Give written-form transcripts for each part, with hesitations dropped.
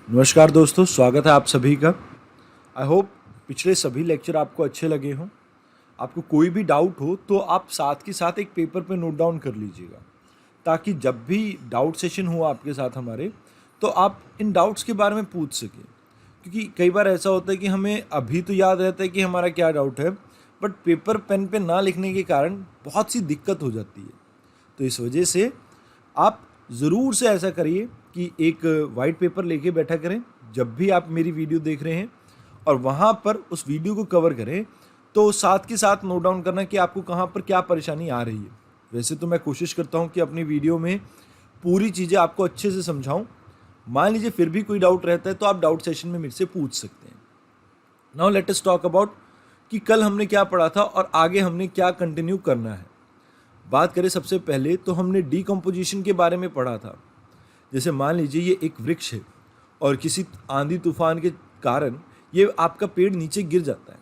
नमस्कार दोस्तों, स्वागत है आप सभी का। आई होप पिछले सभी लेक्चर आपको अच्छे लगे हों। आपको कोई भी डाउट हो तो आप साथ के साथ एक पेपर पे नोट डाउन कर लीजिएगा, ताकि जब भी डाउट सेशन हो आपके साथ हमारे, तो आप इन डाउट्स के बारे में पूछ सकें। क्योंकि कई बार ऐसा होता है कि हमें अभी तो याद रहता है कि हमारा क्या डाउट है, बट पेपर पेन पे ना लिखने के कारण बहुत सी दिक्कत हो जाती है। तो इस वजह से आप ज़रूर से ऐसा करिए कि एक वाइट पेपर लेके बैठा करें जब भी आप मेरी वीडियो देख रहे हैं, और वहाँ पर उस वीडियो को कवर करें। तो साथ के साथ नोट डाउन करना कि आपको कहाँ पर क्या परेशानी आ रही है। वैसे तो मैं कोशिश करता हूँ कि अपनी वीडियो में पूरी चीज़ें आपको अच्छे से समझाऊँ। मान लीजिए फिर भी कोई डाउट रहता है तो आप डाउट सेशन में मेरे से पूछ सकते हैं। Now let us talk about कि कल हमने क्या पढ़ा था और आगे हमने क्या कंटिन्यू करना है। बात करें सबसे पहले तो हमने डीकम्पोजिशन के बारे में पढ़ा था। जैसे मान लीजिए ये एक वृक्ष है और किसी आंधी तूफान के कारण ये आपका पेड़ नीचे गिर जाता है।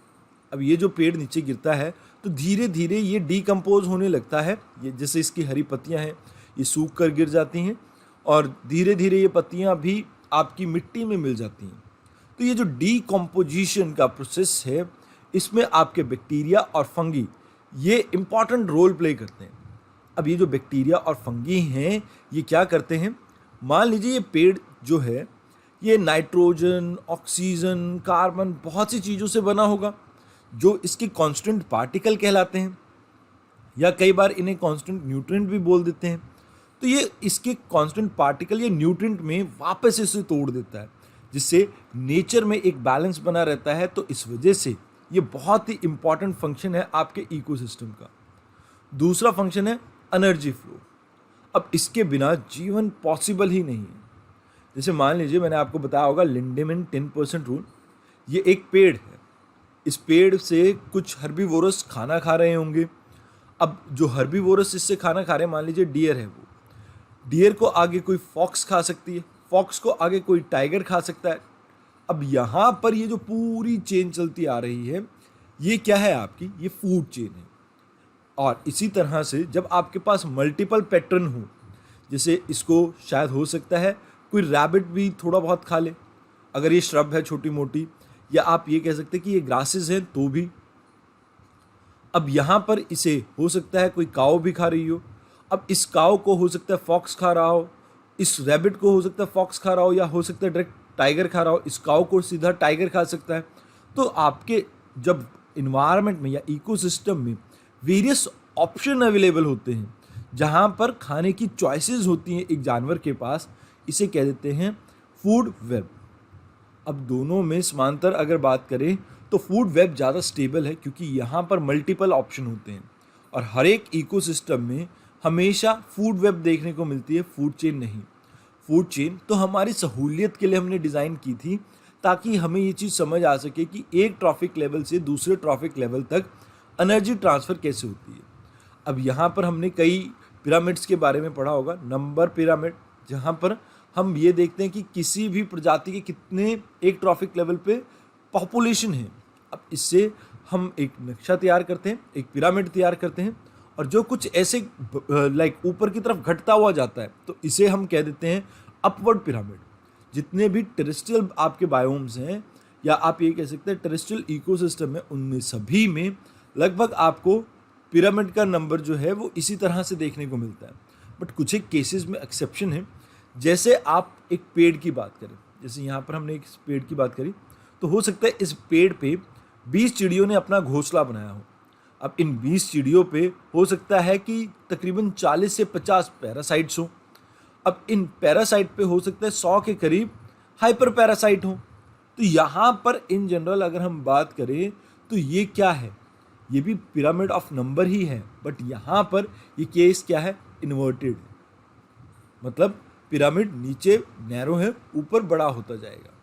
अब ये जो पेड़ नीचे गिरता है तो धीरे धीरे ये डीकम्पोज होने लगता है। ये जैसे इसकी हरी पत्तियां हैं, ये सूख कर गिर जाती हैं और धीरे धीरे ये पत्तियां भी आपकी मिट्टी में मिल जाती हैं। तो ये जो डीकम्पोजिशन का प्रोसेस है, इसमें आपके बैक्टीरिया और फंगी ये इम्पॉर्टेंट रोल प्ले करते हैं। अब ये जो बैक्टीरिया और फंगी हैं, ये क्या करते हैं, मान लीजिए ये पेड़ जो है ये नाइट्रोजन, ऑक्सीजन, कार्बन बहुत सी चीज़ों से बना होगा जो इसके कांस्टेंट पार्टिकल कहलाते हैं, या कई बार इन्हें कांस्टेंट न्यूट्रिएंट भी बोल देते हैं। तो ये इसके कांस्टेंट पार्टिकल या न्यूट्रिएंट में वापस इसे तोड़ देता है, जिससे नेचर में एक बैलेंस बना रहता है। तो इस वजह से ये बहुत ही इंपॉर्टेंट फंक्शन है आपके इकोसिस्टम का। दूसरा फंक्शन है एनर्जी फ्लो। अब इसके बिना जीवन पॉसिबल ही नहीं है। जैसे मान लीजिए मैंने आपको बताया होगा लिंडेमैन 10% रूल। ये एक पेड़ है, इस पेड़ से कुछ हर्बीवोरस खाना खा रहे होंगे। अब जो हर्बीवोरस इससे खाना खा रहे हैं, मान लीजिए डियर है, वो डियर को आगे कोई फॉक्स खा सकती है, फॉक्स को आगे कोई टाइगर खा सकता है। अब यहाँ पर ये जो पूरी चेन चलती आ रही है, ये क्या है आपकी, ये फूड चेन है। और इसी तरह से जब आपके पास मल्टीपल पैटर्न हो, जैसे इसको शायद हो सकता है कोई रैबिट भी थोड़ा बहुत खा ले, अगर ये श्रब है छोटी मोटी, या आप ये कह सकते हैं कि ये ग्रासेस हैं तो भी। अब यहाँ पर इसे हो सकता है कोई काऊ भी खा रही हो। अब इस काऊ को हो सकता है फॉक्स खा रहा हो, इस रैबिट को हो सकता है फॉक्स खा रहा हो, या हो सकता है डायरेक्ट टाइगर खा रहा हो, इस काऊ को सीधा टाइगर खा सकता है। तो आपके जब इन्वायरमेंट में या इकोसिस्टम में वेरियस ऑप्शन अवेलेबल होते हैं, जहाँ पर खाने की चॉइसेस होती हैं एक जानवर के पास, इसे कह देते हैं फूड वेब। अब दोनों में समांतर अगर बात करें तो फूड वेब ज़्यादा स्टेबल है, क्योंकि यहाँ पर मल्टीपल ऑप्शन होते हैं और हर एक इकोसिस्टम में हमेशा फूड वेब देखने को मिलती है, फूड चेन नहीं। फूड चेन तो हमारी सहूलियत के लिए हमने डिज़ाइन की थी, ताकि हमें ये चीज़ समझ आ सके कि एक ट्रॉफिक लेवल से दूसरे ट्रॉफिक लेवल तक एनर्जी ट्रांसफ़र कैसे होती है। अब यहाँ पर हमने कई पिरामिड्स के बारे में पढ़ा होगा, नंबर पिरामिड, जहाँ पर हम ये देखते हैं कि किसी भी प्रजाति के कितने एक ट्रॉफिक लेवल पे पॉपुलेशन है। अब इससे हम एक नक्शा तैयार करते हैं, एक पिरामिड तैयार करते हैं, और जो कुछ ऐसे लाइक ऊपर की तरफ घटता हुआ जाता है, तो इसे हम कह देते हैं अपवर्ड पिरामिड। जितने भी टेरेस्ट्रियल आपके बायोम्स हैं, या आप ये कह सकते हैं टेरेस्ट्रियल इकोसिस्टम है, उनमें सभी में लगभग आपको पिरामिड का नंबर जो है वो इसी तरह से देखने को मिलता है। बट कुछ एक केसेस में एक्सेप्शन है। जैसे आप एक पेड़ की बात करें, जैसे यहाँ पर हमने एक पेड़ की बात करी, तो हो सकता है इस पेड़ पे 20 चिड़ियों ने अपना घोंसला बनाया हो। अब इन 20 चिड़ियों पे हो सकता है कि तकरीबन 40 से 50 पैरासाइट्स हों। अब इन पैरासाइट पे हो सकता है 100 के करीब हाइपर पैरासाइट हों। तो यहाँ पर इन जनरल अगर हम बात करें तो ये क्या है, ये भी पिरामिड ऑफ नंबर ही है, बट यहाँ पर ये केस क्या है, इन्वर्टेड है। मतलब पिरामिड नीचे नैरो है, ऊपर बड़ा होता जाएगा।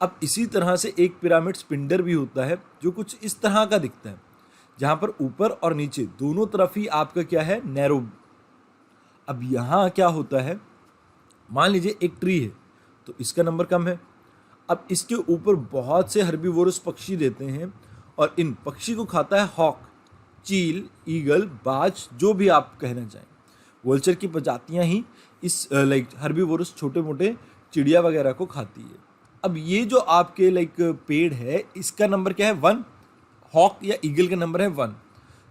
अब इसी तरह से एक पिरामिड स्पिंडर भी होता है, जो कुछ इस तरह का दिखता है, जहाँ पर ऊपर और नीचे दोनों तरफ ही आपका क्या है, नैरो। अब यहाँ क्या होता है, मान लीजिए एक ट्री है तो इसका नंबर कम है। अब इसके ऊपर बहुत से हर्बीवोरस पक्षी रहते हैं, और इन पक्षी को खाता है हॉक, चील, ईगल, बाज, जो भी आप कहना चाहें। वल्चर की प्रजातियां ही इस लाइक हर्बीवोरस छोटे मोटे चिड़िया वगैरह को खाती है। अब ये जो आपके लाइक पेड़ है, इसका नंबर क्या है 1, हॉक या ईगल का नंबर है 1।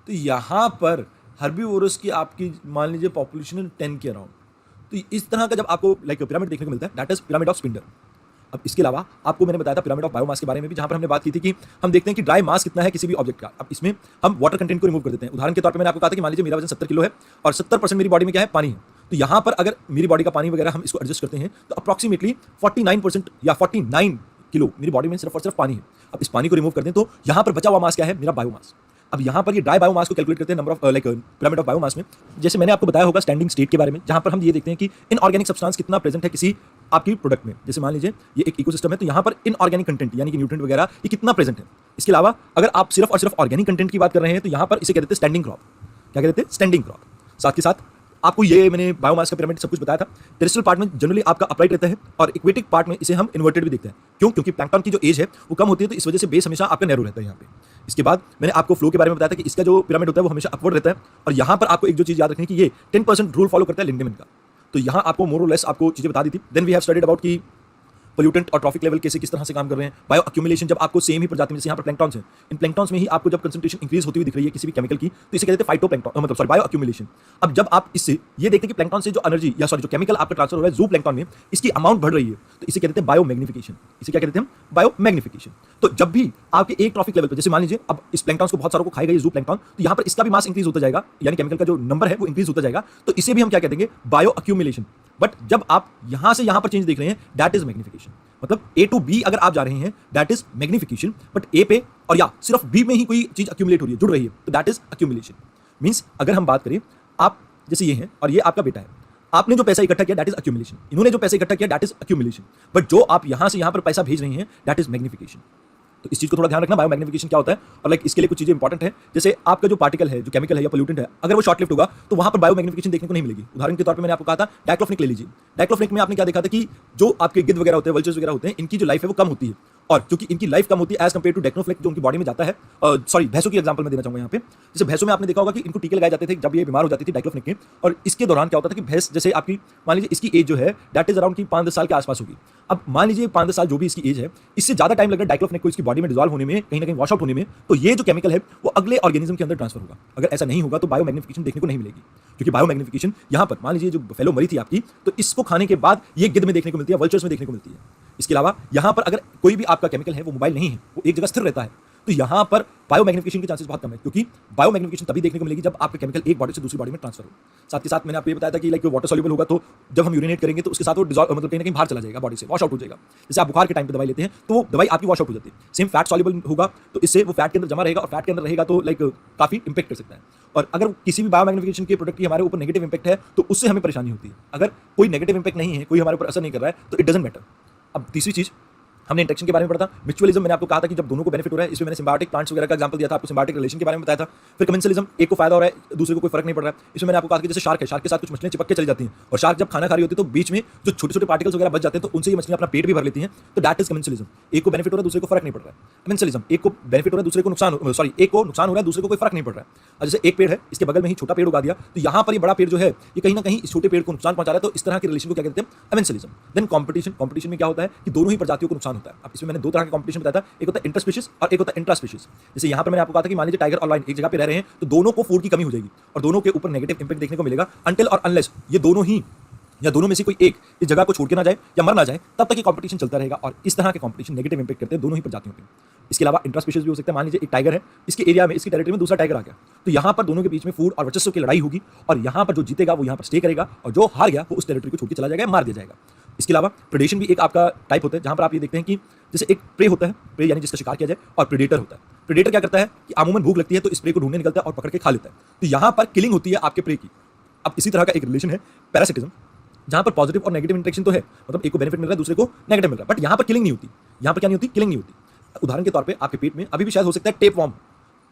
तो यहाँ पर हर्बीवोरस की आपकी मान लीजिए पॉपुलेशन है 10 के अराउंड। तो इस तरह का जब आपको लाइक पिरामिड देखने को मिलता है, दैट इज पिरामिड ऑफ स्पिंडर। अब इसके अलावा आपको मैंने बताया था पिरामिड ऑफ बायोमास के बारे में भी, जहां पर हमने बात की थी कि हम देखते हैं कि ड्राई मास कितना है किसी भी ऑब्जेक्ट का। अब इसमें हम वाटर कंटेंट को रिमूव कर देते हैं। उदाहरण के तौर पे मैंने आपको कहा था कि मान लीजिए मेरा वजन 70 किलो है और 70% मेरी बॉडी में क्या है, पानी है। तो यहाँ पर अगर मेरी बॉडी का पानी वगैरह हम इसको एडजस्ट करते हैं तो अप्रॉक्सीमेटली 49% या 49 किलो मेरी बॉडी में सिर्फ और सिर्फ पानी है। अब इस पानी को रिमूव कर दें तो यहाँ पर बचा हुआ मास क्या है, मेरा बायोमास। अब यहाँ पर ये ड्राई बायोमास को कैलकुलेट करते हैं number of like pyramid of biomass में। जैसे मैंने आपको बताया होगा स्टैंडिंग स्टेट के बारे में, जहाँ पर हम ये देखते हैं कि इनऑर्गेनिक सब्सटेंस कितना प्रेजेंट है किसी आपकी प्रोडक्ट में। जैसे मान लीजिए ये एक इकोसिस्टम है, तो यहाँ पर इनऑर्गेनिक कंटेंट यानी कि न्यूट्रिएंट वगैरह ये कितना प्रेजेंट है। इसके अलावा अगर आप सिर्फ और सिर्फ ऑर्गेनिक कंटेंट की बात कर रहे हैं तो यहाँ पर इसे कहते हैं स्टैंडिंग क्रॉप। क्या कहते हैं, स्टैंडिंग क्रॉप। साथ के साथ आपको ये मैंने बायोमास का पिरामिड सब कुछ बताया था। टेरेस्ट्रियल पार्ट में जनरली आपका अपराइट रहता है और इक्वेटिक पार्ट में इसे हम इन्वर्टेड भी देखते हैं। क्यों? क्योंकि प्लैंक्टन की जो एज है वो कम होती है, तो इस वजह से बेस हमेशा आपका नैरो रहता है यहाँ पे। इसके बाद मैंने आपको फ्लो के बारे में बताया था कि इसका जो पिरामिड होता है वो हमेशा अपवर्ड रहता है। और यहाँ पर आपको एक जो चीज़ याद रखनी है कि ये 10% रूल फॉलो करता है लिंडेमैन का। तो यहाँ आपको मोर और लेस आपको चीज़ें बता दी थी। Then we have studied about की पोल्यूटेंट और ट्रॉफिक लेवल कैसे किस तरह से काम कर रहे हैं। बायो अक्यूमुलेशन, जब आपको सेम ही प्रजाति में, जैसे यहाँ पर प्लैंक्टॉन्स हैं, इन प्लैंक्टॉन्स में ही आपको जब कंसंट्रेशन इंक्रीज होती हुई दिख रही है किसी भी केमिकल की, तो इसे कहते हैं फाइटोप्लैंक्टन, मतलब सॉरी बायो अक्यूमुलेशन। अब जब आप इससे ये देखते हैं कि प्लैंक्टॉन से जो एनर्जी या सॉरी जो केमिकल आपका ट्रांसफर हो रहा है जू प्लैंक्टॉन में, इसकी अमाउंट बढ़ रही है, तो इसे कहते हैं बायो मैग्निफिकेशन। इसे क्या कहते हैं हम, बायो मैग्निफिकेशन। तो जब भी आपके एक ट्रॉफिक लेवल पर, जैसे मान लीजिए अब इस प्लैंक्टॉन्स को बहुत सारों को खाएगा ये जू प्लैंक्टॉन, तो यहाँ पर इसका भी मास इंक्रीज होता जाएगा, यानी केमिकल का जो नंबर है वो इंक्रीज होता जाएगा। तो इसे भी हम क्या कहते हैं, बायो अक्यूमुलेशन। बट जब आप यहां से यहां पर चेंज देख रहे हैं, दैट इज मैग्निफिकेशन। मतलब ए टू बी अगर आप जा रहे हैं, दैट इज मैग्निफिकेशन। बट ए पे और या सिर्फ बी में ही कोई चीज अक्यूमुलेट हो रही है, जुड़ रही है, तो दैट इज अक्यूमुलेशन। मींस अगर हम बात करें, आप जैसे ये हैं और ये आपका बेटा है, आपने जो पैसा इकट्ठा किया दैट इज अक्यूमुलेशन, इन्होंने जो पैसा इकट्ठा किया दैट इज अक्यूमुलेशन। बट जो आप यहां से यहां पर पैसा भेज रहे हैं, दैट इज मैग्निफिकेशन। तो इस चीज को थोड़ा ध्यान रखना, बायो मैग्निफिकेशन क्या होता है। और लाइक इसके लिए कुछ चीजें इंपॉर्टेंट है, जैसे आपका जो पार्टिकल है, जो केमिकल है या पोल्यूटेंट है, अगर वो शॉर्ट लिव्ड होगा तो वहां पर बायो मैग्निफिकेशन देखने को नहीं मिलेगी। उदाहरण के तौर पे मैंने आपको कहा था डाइक्लोफिनिक ले लीजिए। डाइक्लोफिनिक में आपने क्या देखा था कि जो आपके गिद्ध वगैरह होते हैं, वल्चर्स वगैरह होते हैं, इनकी जो लाइफ है वो कम होती है। और क्योंकि इनकी लाइफ कम होती है एज कंपेयर टू डाइक्लोफिनिक जो उनकी बॉडी में जाता है, सॉरी भैंसों की एग्जांपल मैं देना चाहूंगा यहाँ पे। जैसे भैंसों में आपने देखा होगा कि इनको टीके लगाए जाते थे जब ये बीमार हो जाती थी डाइक्लोफिनिक के। और इसके दौरान क्या होता था कि भैंस, जैसे आपकी मान लीजिए इसकी एज जो है दैट इज अराउंड की 5-10 साल के आसपास होगी। अब मान लीजिए 5-10 साल जो भी इसकी एज है, इससे ज्यादा टाइम लग रहा है डाइक्लोफिनिक को इसकी बॉडी में डिजॉल्व होने में, कहीं ना कहीं वॉश आउट होने में, तो ये जो केमिकल है वो अगले ऑर्गेनिज्म के अंदर ट्रांसफर होगा। अगर ऐसा नहीं होगा तो बायो मैग्निफिकेशन देखने को नहीं मिलेगी। क्योंकि बायो मैग्निफिकेशन यहाँ पर मान लीजिए जो फेलो मरी थी आपकी, तो इसको खाने के बाद ये गिद्ध में देखने को मिलती है, वल्चर्स में देखने को मिलती है। इसके अलावा यहाँ पर अगर कोई भी आपका केमिकल है वो मोबाइल नहीं है, वो एक जगह स्थिर रहता है, तो यहाँ पर बायो मैग्निफिकेशन के चांसेस बहुत कम है। क्योंकि बायो मैग्निफिकेशन तभी देखने को मिलेगी जब आपका केमिकल एक बॉडी से दूसरी बॉडी में ट्रांसफर हो। साथ के साथ मैंने आपको ये बताया था कि लाइक वाटर सॉल्युबल होगा, तो जब हम यूरिनेट करेंगे तो उसके साथ वो डिजॉल्व, मतलब कहीं ना कहीं बाहर चला जाएगा, बॉडी से वॉश आउट हो जाएगा। जैसे आप बुखार के टाइम पे दवाई लेते हैं तो वो दवाई आपकी वॉश आउट हो जाती है। सेम फैट सॉल्युबल होगा तो इससे वो फैट के अंदर जमा रहेगा, और फैट के अंदर रहेगा तो लाइक काफी इंपैक्ट कर सकता है। और अगर किसी भी बायो मैग्निफिकेशन के प्रोडक्ट की हमारे ऊपर नेगेटिव इंपैक्ट है तो उससे हमें परेशानी होती है। अगर कोई नेगेटिव इंपैक्ट नहीं है, कोई हमारे ऊपर असर नहीं कर रहा है, तो इट डजंट मैटर। अब तीसरी चीज हमने इंटरेक्शन के बारे में पढ़ा था। म्यूचुअलिज्म मैंने आपको कहा था कि जब दोनों को बेनिफिट हो रहा है, इसमें मैंने सिम्बायोटिक प्लांट्स वगैरह का एग्जांपल दिया था, आपको सिम्बायोटिक रिलेशन के बारे में बताया था। फिर कमेंसलिज्म, एक को फायदा हो रहा है दूसरे को कोई फर्क नहीं पड़ रहा है। इसमें मैंने आपको कहा कि जैसे शार्क है, शार्क के साथ कुछ मछलियां चिपक के चली जाती हैं, और शार्क जब खाना खा रही होती है तो बीच में जो छोटे छोटे पार्टिकल्स वगैरह बच जाते हैं, तो उनसे ये मछलियां अपना पेट भी भर लेती हैं। तो दैट इज कमेंसलिज्म। एक को बेनिफिट हो रहा है दूसरे को फर्क नहीं पड़ रहा है। कमेंसलिज्म, एक को बेनिफिट हो रहा है दूसरे को नुकसान, सॉरी एक को नुकसान हो रहा है दूसरे को कोई फर्क नहीं पड़ रहा है। और जैसे एक पेड़ है, इसके बगल में ही छोटा पेड़ उगा दिया, तो यहाँ पर ये बड़ा पेड़ जो है ये कहीं ना कहीं इस छोटे पेड़ को नुकसान पहुंचा रहा है। तो इस तरह के रिलेशन को क्या कहते हैं, कमेंसलिज्म। देन कॉम्पिटिशन, कॉम्पिटिशन में क्या होता है कि दोनों ही प्रजातियों को नुकसान होता है। अब इसमें मैंने दो तरह के कॉम्पिटिशन बताया था, एक होता है इंटरस्पीशीज और एक होता है इंट्रास्पीशीज। जैसे यहाँ पर मैंने आपको कहा था कि मान लीजिए टाइगर और लायन एक जगह पे रह रहे हैं, तो दोनों को फूड की कमी हो जाएगी और दोनों के ऊपर नेगेटिव इंपैक्ट देखने को मिलेगा, अनटिल और अनलेस ये दोनों ही या दोनों में से कोई एक इस जगह को छोड़ के ना जाए या मर ना जाए, तब तक ये कंपटीशन चलता रहेगा। और इस तरह के कंपटीशन नेगेटिव इंपैक्ट करते हैं दोनों ही प्रजातियों पे। इसके अलावा इंट्रास्पीशीज भी हो सकता है। मान लीजिए एक टाइगर है, इसके एरिया में, इसकी टेरिटरी में दूसरा टाइगर आ गया, तो यहाँ पर दोनों के बीच में फूड और वर्चस्व की लड़ाई होगी, और यहाँ पर जो जीतेगा वो यहाँ पर स्टे करेगा, और जो हार गया वो उस टेरिटरी को छोड़ के चला जाएगा, मार दिया जाएगा। इसके अलावा प्रेडेशन भी एक आपका टाइप होता है, जहाँ पर आप ये देखते हैं कि जैसे एक प्रे होता है, प्रे यानी जिसका शिकार किया जाए, और प्रेडेटर होता है। प्रेडेटर क्या करता है कि अमूमन भूख लगती है तो इस प्रे को ढूंढने निकलता है और पकड़ के खा लेता है। तो यहाँ पर किलिंग होती है आपके प्रे की। अब इसी तरह का एक रिलेशन है पैरासिटिज्म, जहाँ पर पॉजिटिव और नेगेटिव इंटरेक्शन तो है, मतलब एक को बेनिफिट मिल रहा है दूसरे को नेगेटिव मिल रहा है, बट यहाँ पर किलिंग नहीं होती। यहाँ पर क्या नहीं होती, किलिंग नहीं होती। उदाहरण के तौर पे आपके पेट में अभी भी शायद हो सकता है टेप वॉर्म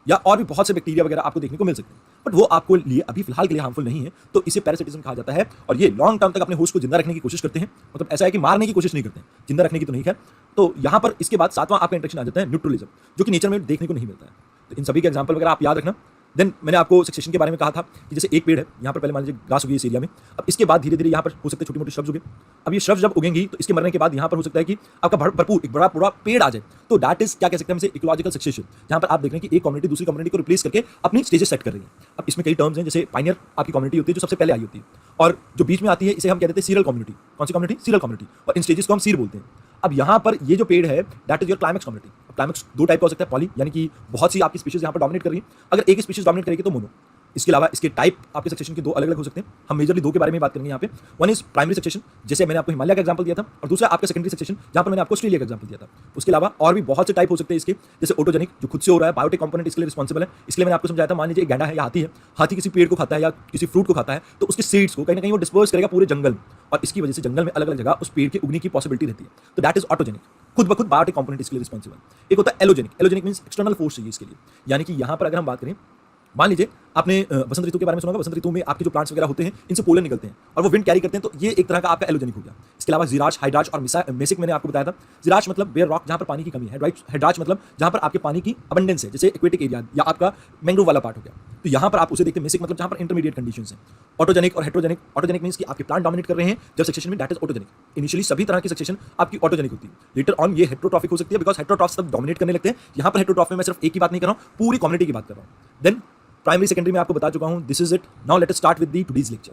या और भी बहुत से बैक्टीरिया वगैरह आपको देखने को मिल सकते हैं, बट वो आपको लिए अभी फिलहाल के लिए हार्मफुल नहीं है, तो इसे पैरासिटिज्म कहा जाता है। और ये लॉन्ग टर्म तक अपने होस्ट को जिंदा रखने की कोशिश करते हैं, मतलब ऐसा है कि मारने की कोशिश नहीं करते हैं, जिंदा रखने की तो नहीं है। तो यहाँ पर इसके बाद सातवां आपका इंटरेक्शन आ जाता है न्यूट्रलिज्म, जो कि नेचर में देखने को नहीं मिलता है। तो इन सभी के एग्जाम्पल वगैरह आप याद रखना। देन मैंने आपको सक्सेशन के बारे में कहा था कि जैसे एक पेड़ है, यहाँ पर पहले मान लीजिए घास उगी इस एरिया में, अब इसके बाद धीरे धीरे यहाँ पर हो सकते हैं छोटी मोटी श्रब्स उगे। अब ये श्रब्स जब उगेंगी तो इसके मरने के बाद यहाँ पर हो सकता है कि आपका भरपूर एक बड़ा पूरा पेड़ आ जाए। तो दैट इज क्या कह सकते हैं इसे, इकोलॉजिकल सक्सेशन, जहाँ पर आप देख रहे हैं कि एक कम्युनिटी दूसरी कम्युनिटी को रिप्लेस करके अपनी स्टेजेस सेट कर रही है। अब इसमें कई टर्म्स हैं, जैसे पायनियर आपकी कम्युनिटी होती है जो सबसे पहले आई होती है, और जो बीच में आती है इसे हम कहते हैं सीरियल कम्युनिटी। कौन सी कम्युनिटी? Serial community. और इन स्टेजेस को हम सीर बोलते हैं। अब यहाँ पर ये जो पेड़ है that is your climax community. Climax दो टाइप का हो सकता है, पॉली यानी कि बहुत सी आपकी स्पीशीज यहाँ पर डोमिनेट कर रही है, अगर एक स्पीशीज डोमिनेट करेगी तो मोनो। इसके अलावा इसके टाइप आपके सक्सेशन के दो अलग अलग हो सकते हैं, हम मेजरली दो के बारे में बात करेंगे यहाँ पे। वन इज प्राइमरी सक्सेशन, जैसे मैंने आपको हिमालय का एग्जांपल दिया था, और दूसरा आपका सेकेंडरी सक्सेशन, जहाँ पर मैंने आपको ऑस्ट्रेलिया का एग्जांपल दिया था। उसके अलावा और भी बहुत से टाइप हो सकते हैं इसके, जैसे ऑटोजेनिक जो खुद से हो रहा है, बायोटिक कंपोनेंट इसके लिए रिस्पॉन्सिबल है। इसलिए मैंने आपको समझाया था, मान लीजिए एक गैंडा है या हाथी है, हाथी किसी पेड़ को खाता है या किसी फ्रूट को खाता है, तो उसके सीड्स को कहीं ना कहीं वो डिस्पर्स करेगा पूरे जंगल में, और इसकी वजह से जंगल में अलग अलग जगह उस पेड़ के उगने की पॉसिबिलिटी रहती है। तो दैट इज ऑटोजेनिक, खुद ब खुद बायोटिक कंपोनेंट इसके लिए रिस्पॉन्सिबल। एक होता है allogenic. Allogenic means external force चाहिए इसके लिए, यानी कि यहाँ पर अगर हम बात करें, मान लीजिए आपने वसंत ऋतु के बारे में सुना होगा। वसंत ऋतु में आपके जो प्लांट्स वगैरह होते हैं इनसे पोलन निकलते हैं और वो विंड कैरी करते हैं, तो ये एक तरह का आपका एलोजेनिक हो गया। इसके अलावा जिराज, हाइड्राज और मेसिक मैंने आपको बताया था। जिराज मतलब बेयर रॉक, जहाँ पर पानी की कमी है। हाइड्राज मतलब जहाँ पर आपके पानी की अबंडेंस है, जैसे एक्वेटिक एरिया या आपका मैंग्रोव वाला पार्ट हो गया, तो यहाँ पर आप उसे देखते हैं। मेसिक मतलब जहाँ पर इंटरमीडिएट कंडीशंस हैं। ऑटोजेनिक और हेट्रोजेनिक। ऑटोजेनिक मींस कि आपके प्लांट डोमिनेट कर रहे हैं जब सक्सेशन में, दैट इज ऑटोजेनिक। इनिशियली सभी तरह की सक्सेशन आपकी ऑटोजेनिक होती है, लेटर ऑन ये हेट्रोट्रॉफिक हो सकती है, बिकॉज हेट्रोट्रॉफ्स तब डोमिनेट करने लगते हैं। यहाँ पर हेट्रोट्रॉफ में मैं सिर्फ एक की बात नहीं कर रहा हूँ, पूरी कम्युनिटी की बात कर रहा हूँ। देन प्राइमरी सेकेंडरी में आपको बता चुका हूं, this is it. Now let us start with the today's lecture.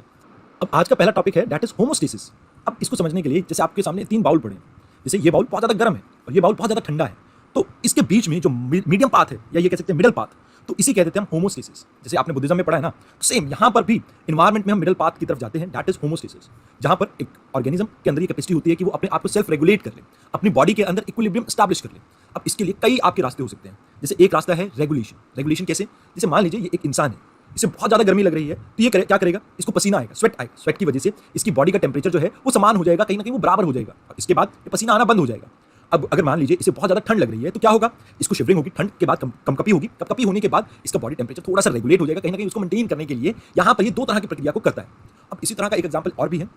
अब आज का पहला टॉपिक है दैट इज होमोस्टेसिस। अब इसको समझने के लिए जैसे आपके सामने तीन बाउल पड़े हैं, जैसे ये बाउल बहुत ज़्यादा गर्म है और ये बाउल बहुत ज़्यादा ठंडा है, तो इसके बीच में जो मीडियम पाथ है या ये कह सकते हैं मिडल पाथ, तो इसी कहते हैं हम होमोस्टेसिस। जैसे आपने बुद्धिज्म में पढ़ा है ना, तो सेम यहाँ पर भी इन्वायरमेंट में हम मिडल पाथ की तरफ जाते हैं, दैट इज होमोस्टेसिस, जहाँ पर एक ऑर्गेनिज्म के अंदर ये कैपेसिटी होती है कि वो अपने आप को सेल्फ रेगुलेट कर ले, अपनी बॉडी के अंदर इक्विलिब्रियम स्टैब्लिश कर ले। अब इसके लिए कई आपके रास्ते हो सकते हैं, जैसे एक रास्ता है रेगुलेशन। रेगुलेशन कैसे? जैसे मान लीजिए ये एक इंसान है, इसे बहुत ज़्यादा गर्मी लग रही है, तो ये क्या करेगा? इसको पसीना आएगा, स्वेट आएगा। स्वेट की वजह से इसकी बॉडी का टेम्परेचर जो है वो समान हो जाएगा, कहीं ना कहीं वो बराबर हो जाएगा, और इसके बाद ये पसीना आना बंद हो जाएगा। अब अगर मान लीजिए इसे बहुत ज़्यादा ठंड लग रही है तो क्या होगा? इसको शिवरिंग होगी, ठंड के बाद कंपकपी होगी, कंपकपी होने के बाद इसका बॉडी टेम्परेचर थोड़ा सा रेगुलेट हो जाएगा, कहीं ना कहीं उसको मेंटेन करने के लिए यहाँ पर ये दो तरह की प्रक्रिया को करता है। अब इसी तरह का एक एग्जाम्पल और भी है,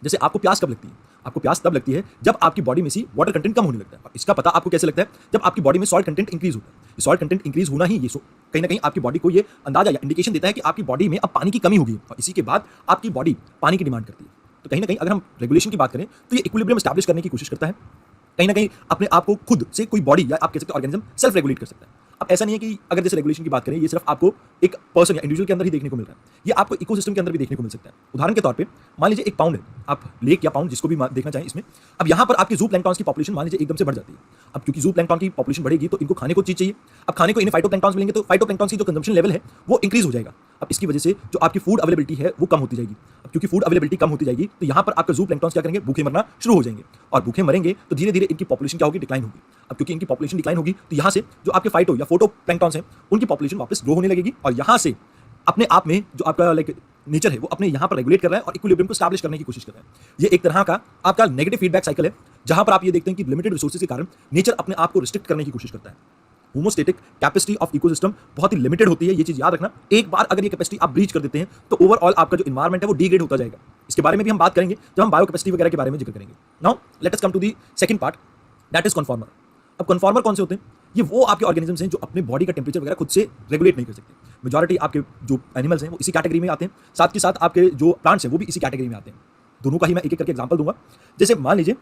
जैसे आपको प्यास कब लगती है? आपको प्यास तब लगती है जब आपकी बॉडी में से वाटर कंटेंट कम होने लगता है। इसका पता आपको कैसे लगता है? जब आपकी बॉडी में सॉल्ट कंटेंट इंक्रीज होता है। सॉल्ट कंटेंट इंक्रीज होना ही ये कहीं ना कहीं आपकी बॉडी को ये अंदाजा या इंडिकेशन देता है कि आपकी बॉडी में अब पानी की कमी होगी, और इसी के बाद आपकी बॉडी पानी की डिमांड करती है। तो कहीं ना कहीं अगर हम रेगुलेशन की बात करें तो ये इक्विलिब्रियम स्टैब्लिश करने की कोशिश करता है, कहीं ना कहीं अपने आप को खुद से कोई बॉडी या आप कह सकते हैं ऑर्गेनिज्म सेल्फ रेगुलेट कर सकता है। अब ऐसा नहीं है कि अगर जैसे रेगुलेशन की बात करें ये सिर्फ आपको एक पर्सन या इंडिविजुअल के अंदर ही देखने को मिल रहा है, ये आपको इकोसिस्टम के अंदर भी देखने को मिल सकता है। उदाहरण के तौर पे मान लीजिए एक पाउंड है, आप लेक या पाउंड जिसको भी देखना चाहें इसमें, अब यहाँ पर आपकी जू प्लैंक्टॉन्स की पॉपुलेशन मान लीजिए एकदम से बढ़ जाती है। अब क्योंकि जू प्लैंक्टॉन की पॉपुलेशन बढ़ेगी तो इनको खाने को चीज चाहिए, अब खाने को इन्हें फाइटोप्लैंक्टॉन्स मिलेंगे, तो फाइटोप्लैंक्टॉन्स की जो कंजम्पशन लेवल है वो इंक्रीज हो जाएगा। अब इसकी वजह से जो आपकी फूड अवेलेबिलिटी है वो कम होती जाएगी। अब क्योंकि फूड अवेलेबिलिटी कम होती जाएगी तो यहाँ पर आपका जू प्लैंक्टॉन्स क्या करेंगे? भूखे मरना शुरू हो जाएंगे, और भूखे मरेंगे तो धीरे धीरे इनकी पॉपुलेशन क्या होगी? डिक्लाइन होगी। अब क्योंकि इनकी पॉपुलेशन डिक्लाइन होगी तो यहाँ से जो आपके फाइटो या फोटो प्लैंक्टॉन्स हैं उनकी पॉपुलेशन वापस ग्रो होने लगेगी, और यहाँ से अपने आप में जो आपका नेचर है वो अपने यहाँ पर रेगुलेट कर रहा है और इक्विलिब्रियम को स्टैब्लिश करने की कोशिश कर रहा है। ये एक तरह का आपका नेगेटिव फीडबैक साइकिल है, जहाँ पर आप ये देखते हैं कि लिमिटेड रिसोर्सेज के कारण नेचर अपने आप को रिस्ट्रिक्ट करने की कोशिश करता है। होमोस्टेटिक कैपेसिटी ऑफ इकोसिस्टम बहुत ही लिमिटेड होती है, ये चीज याद रखना। एक बार अगर ये कैपेसिटी आप ब्रीच कर देते हैं तो ओवरऑल आपका जो इन्वायरमेंट है वो डिग्रेड होता जाएगा। इसके बारे में भी हम बात करेंगे जब हम बायो कैपेसिटी वगैरह के बारे में जिक्र करेंगे। Now let us come to the second part, that is conformer. अब कन्फॉर्मर कौन से होते हैं? ये वो आपके ऑर्गेनिजम्स हैं जो अपने बॉडी का टेम्परेचर वगैरह खुद से रेगुलेट नहीं कर सकते। मेजॉरिटी आपके जो एनिमल्स हैं वो इसी कैटेगरी में आते हैं, साथ के साथ आपके जो प्लांट्स हैं वो भी इसी कैटेगरी में आते हैं। दोनों का ही मैं एक एक करके एग्जांपल दूंगा। जैसे मान लीजिए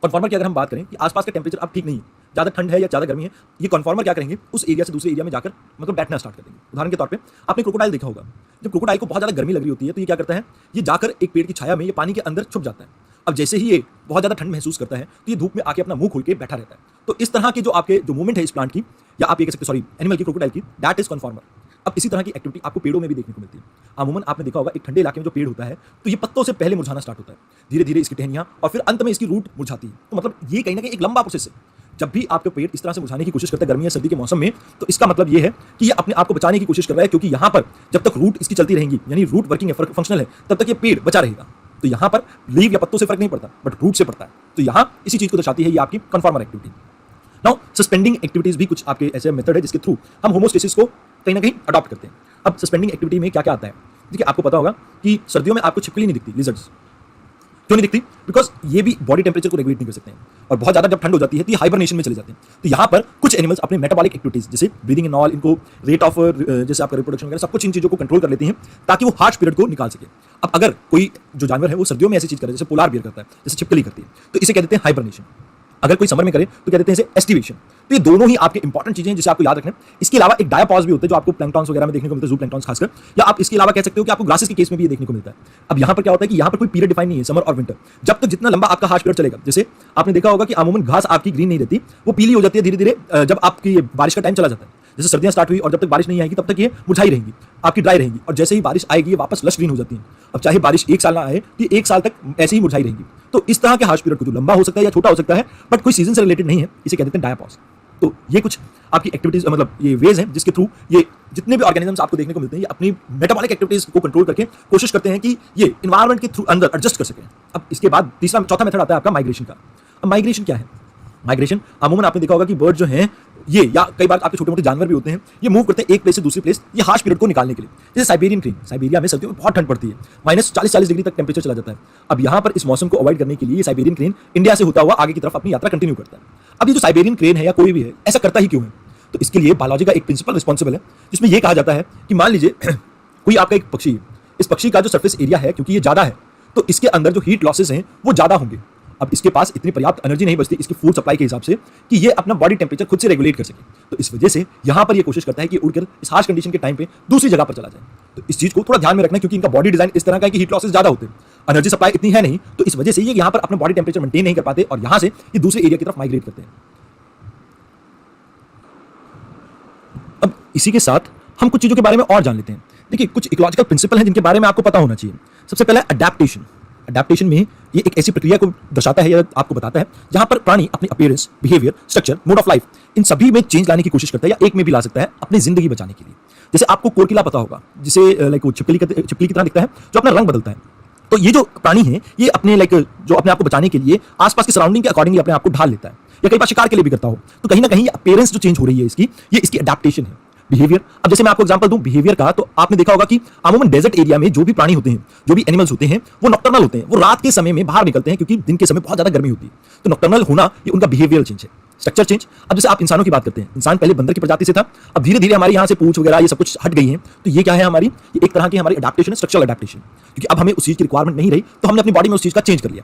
कन्फॉर्मर की अगर हम बात करें कि आसपास का टेम्परेचर अब ठीक नहीं है, ज़्यादा ठंड है या ज़्यादा गर्मी है, ये कन्फॉर्मर क्या करेंगे? उस एरिया से दूसरे एरिया में जाकर मतलब बैठना स्टार्ट कर देंगे। उदाहरण के तौर पे आपने क्रोकोडाइल देखा होगा, जब क्रोकोडाइल को बहुत ज़्यादा गर्मी लग रही होती है तो ये क्या करता है? ये जाकर एक पेड़ की छाया में ये पानी के अंदर छुप जाता है। अब जैसे ही ये बहुत ज़्यादा ठंड महसूस करता है तो ये धूप में आके अपना मुंह खोल के बैठा रहता है। तो इस तरह की जो आपके जो मूवमेंट है इस प्लांट की, या आप ये कह सकते सॉरी एनिमल की, क्रोकोडाइल की, दैट इज कन्फॉर्मर। अब इसी तरह की एक्टिविटी आपको पेड़ों में भी देखने को मिलती है। अमूमन आपने देखा होगा एक ठंडे इलाके में जो पेड़ होता है तो ये पत्तों से पहले मुरझाना स्टार्ट होता है, धीरे धीरे इसकी टहनियाँ और फिर अंत में इसकी रूट मुरझाती है। तो मतलब ये कहीं ना कहीं एक लंबा प्रोसेस है। जब भी आपका पेड़ इस तरह से मुरझाने की कोशिश करता है गर्मी या सर्दी के मौसम में, तो इसका मतलब ये है कि ये अपने आप को बचाने की कोशिश कर रहा है, क्योंकि यहाँ पर जब तक रूट इसकी चलती रहेंगी, यानी रूट वर्किंग है, फंक्शनल है, तब तक ये पेड़ बचा रहेगा। तो यहाँ पर लीव या पत्तों से फर्क नहीं पड़ता, बट रूट से पड़ता है। तो यहाँ इसी चीज को दर्शाती है ये आपकी conformer activity. Now suspending activities भी कुछ आपके ऐसे मेथड है जिसके थ्रू हम होमोस्टेसिस को कहीं ना कहीं अडॉप्ट करते हैं। अब सस्पेंडिंग एक्टिविटी में क्या क्या आता है? देखिए आपको पता होगा कि सर्दियों में आपको छिपकली नहीं दिखती, लिजर्ड्स। क्यों नहीं दिखती? बिकॉज ये भी बॉडी टेम्परेचर को रेगुलेट नहीं कर सकते हैं, और बहुत ज़्यादा जब ठंड हो जाती है तो ये हाइबरनेशन में चले जाते हैं। तो यहाँ पर कुछ एनिमल्स अपने मेटाबॉलिक एक्टिविटीज जैसे ब्रीदिंग एंड ऑल, इनको रेट ऑफ जैसे आपका रिप्रोडक्शन वगैरह सब कुछ इन चीज़ों को कंट्रोल कर लेती हैं ताकि वो हार्श पीरियड को निकाल सके। अब अगर कोई जो जानवर है वो सर्दियों में ऐसी चीज़ करे जैसे पोलार बियर करता है, जैसे छिपकली करती है, तो इसे कह देते हैं हाइबरनेशन। अगर कोई समर में करे तो कहते हैं इसे एस्टिवेशन। तो ये दोनों ही आपके इंपॉर्टेंट चीजें हैं जिसे आपको याद रखना है। इसके अलावा एक डायापॉज भी होता है जो आपको प्लैंक्टॉन्स वगैरह में देखने को मिलता है, जू प्लैंक्टॉन्स खासकर, या आप इसके अलावा कह सकते हो कि आपको ग्रासेस के केस में भी ये देखने को मिलता है। अब यहाँ पर क्या होता है कि यहाँ पर कोई पीरियड डिफाइन नहीं है समर और विंटर, जब तक जितना लंबा आपका हार्श पीरियड चलेगा। जैसे आपने देखा होगा कि अमूमन घास आपकी ग्रीन नहीं रहती, वो पीली हो जाती है धीरे धीरे जब आपकी बारिश का टाइम चला जाता है। जैसे सर्दियां स्टार्ट हुई और जब तक बारिश नहीं आएगी तब तक ये मुरझाई रहेंगी, आपकी ड्राई रहेंगी, और जैसे ही बारिश आएगी ये वापस लश ग्रीन हो जाती है। अब चाहे बारिश एक साल ना आए तो ये एक साल तक ऐसे ही मुरझाई रहेंगी। तो इस तरह के हार्श पीरियड को जो लंबा हो सकता है या छोटा हो सकता है, बट कोई सीजन से रिलेटेड नहीं है, इसे कहते हैं डायापॉज। तो ये कुछ आपकी एक्टिविटीज मतलब ये वेज हैं जिसके थ्रू ये जितने भी ऑर्गेनिजम्स आपको देखने को मिलते हैं ये अपनी मेटाबॉलिक एक्टिविटीज को कंट्रोल करके कोशिश करते हैं कि ये इन्वायरमेंट के थ्रू अंदर एडजस्ट कर सकें। अब इसके बाद चौथा मेथड आता है आपका माइग्रेशन का। अब माइग्रेशन क्या है? माइग्रेशन अमूमन आपने देखा होगा कि बर्ड जो हैं ये, या कई बार आपके छोटे मोटे जानवर भी होते हैं, ये मूव करते हैं एक प्लेस से दूसरी प्लेस ये हार्श पीरियड को निकालने के लिए। जैसे साइबेरियन क्रेन, साइबेरिया में सर्दियों में बहुत ठंड पड़ती है, -40 डिग्री तक टेम्परेचर चला जाता है। अब यहाँ पर इस मौसम को अवॉइड करने के लिए साइबेरियन क्रेन इंडिया से होता हुआ आगे की तरफ अपनी यात्रा कंटिन्यू करता है। अब ये जो साइबेरियन क्रेन है या कोई भी है, ऐसा करता ही क्यों है? तो इसके लिए बायोलॉजी का एक प्रिंसिपल रिस्पॉन्सिबल है जिसमें यह कहा जाता है कि मान लीजिए कोई आपका एक पक्षी है, इस पक्षी का जो सरफेस एरिया है क्योंकि ये ज़्यादा है तो इसके अंदर जो हीट लॉसेस हैं वो ज़्यादा होंगे। अब इसके पास इतनी पर्याप्त एनर्जी नहीं बचती इसकी फूड सप्लाई के हिसाब से कि ये अपना बॉडी टेम्परेचर खुद से रेगुलेट कर सके। तो इस वजह से यहाँ पर ये कोशिश करता है कि उड़कर इस हार्श कंडीशन के टाइम पे दूसरी जगह पर चला जाए। तो इस चीज़ को थोड़ा ध्यान में रखना क्योंकि इनका बॉडी डिजाइन इस तरह का है कि हीट लॉसेस ज़्यादा होते हैं, एनर्जी सप्लाई इतनी है नहीं, तो इस वजह से ये यहाँ पर अपना बॉडी टेम्परेचर मेंटेन नहीं कर पाते और यहाँ से ये दूसरे एरिया की तरफ माइग्रेट करते हैं। अब इसी के साथ हम कुछ चीज़ों के बारे में और जान लेते हैं। देखिए कुछ इकोलॉजिकल प्रिंसिपल हैं जिनके बारे में आपको पता होना चाहिए। सबसे पहला है अडैप्टेशन। अडैप्टेशन में ये एक ऐसी प्रक्रिया को दर्शाता है या आपको बताता है जहां पर प्राणी अपने appearance, behaviour, structure, mode of life in सभी में चेंज लाने की कोशिश करता है या एक में भी ला सकता है अपनी जिंदगी बचाने के लिए। जैसे आपको कोरकिला पता होगा जिसे लाइक वो छिपकली की तरह दिखता है जो अपना रंग बदलता है। तो ये जो प्राणी है ये अपने लाइक जो अपने आप को बचाने के लिए आसपास की सराउंडिंग के अकॉर्डिंगली अपने आप को ढाल लेता है या कई बार शिकार के लिए भी करता हो। तो कहीं ना कहीं अपीयरेंस जो चेंज हो रही है इसकी, ये इसकी अडैप्टेशन है। बिहेवियर, अब जैसे मैं आपको एग्जांपल दूं बिहेवियर का, तो आपने देखा होगा कि अमूमन डेजर्ट एरिया में जो भी प्राणी होते हैं, जो भी एनिमल्स होते हैं, वो नॉक्टर्नल होते हैं, वो रात के समय में बाहर निकलते हैं क्योंकि दिन के समय बहुत ज्यादा गर्मी होती है। तो नॉक्टर्नल होना ये उनका बिहेवियरल चेंज है। स्ट्रक्चर चेंज, अब जैसे आप इंसानों की बात करते हैं, इंसान पहले बंदर की प्रजाति से था, अब धीरे धीरे हमारे यहाँ से पूंछ वगैरह ये सब कुछ हट गई है। तो ये क्या है हमारी, ये एक तरह की हमारी अडैप्टेशन है, स्ट्रक्चरल अडैप्टेशन, क्योंकि अब हमें उस चीज की रिक्वायरमेंट नहीं रही तो हमने अपनी बॉडी में उस चीज का चेंज कर लिया।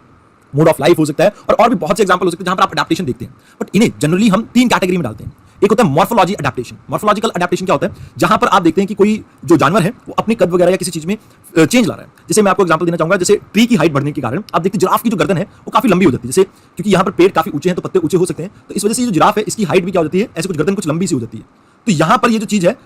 मोड ऑफ लाइफ हो सकता है और भी बहुत से एग्जांपल हो सकते हैं जहां पर आप अडैप्टेशन देखते हैं। बट इन्हें जनरली हम 3 कैटेगरी में डालते हैं। एक होता है मॉर्फोलॉजी अडैप्टेशन। मॉर्फोलॉजिकल अडैप्टेशन क्या होता है, जहां पर आप देखते हैं कि कोई जो जानवर है वो अपने कद वगैरह या किसी चीज में चेंज ला रहा है। जैसे मैं आपको एग्जांपल देना चाहूंगा, जैसे ट्री की हाइट बढ़ने के कारण आप देखते हैं जिराफ की जो गर्दन है वो काफी लंबी हो जाती है। जैसे क्योंकि यहाँ पर पेड़ काफी ऊंचे हैं तो पत्ते ऊंचे हो सकते हैं, तो इस वजह से ये जो जिराफ है इसकी हाइट भी क्या हो जाती है, ऐसे कुछ गर्दन कुछ लंबी सी हो जाती है। तो यहाँ पर ये जो चीज है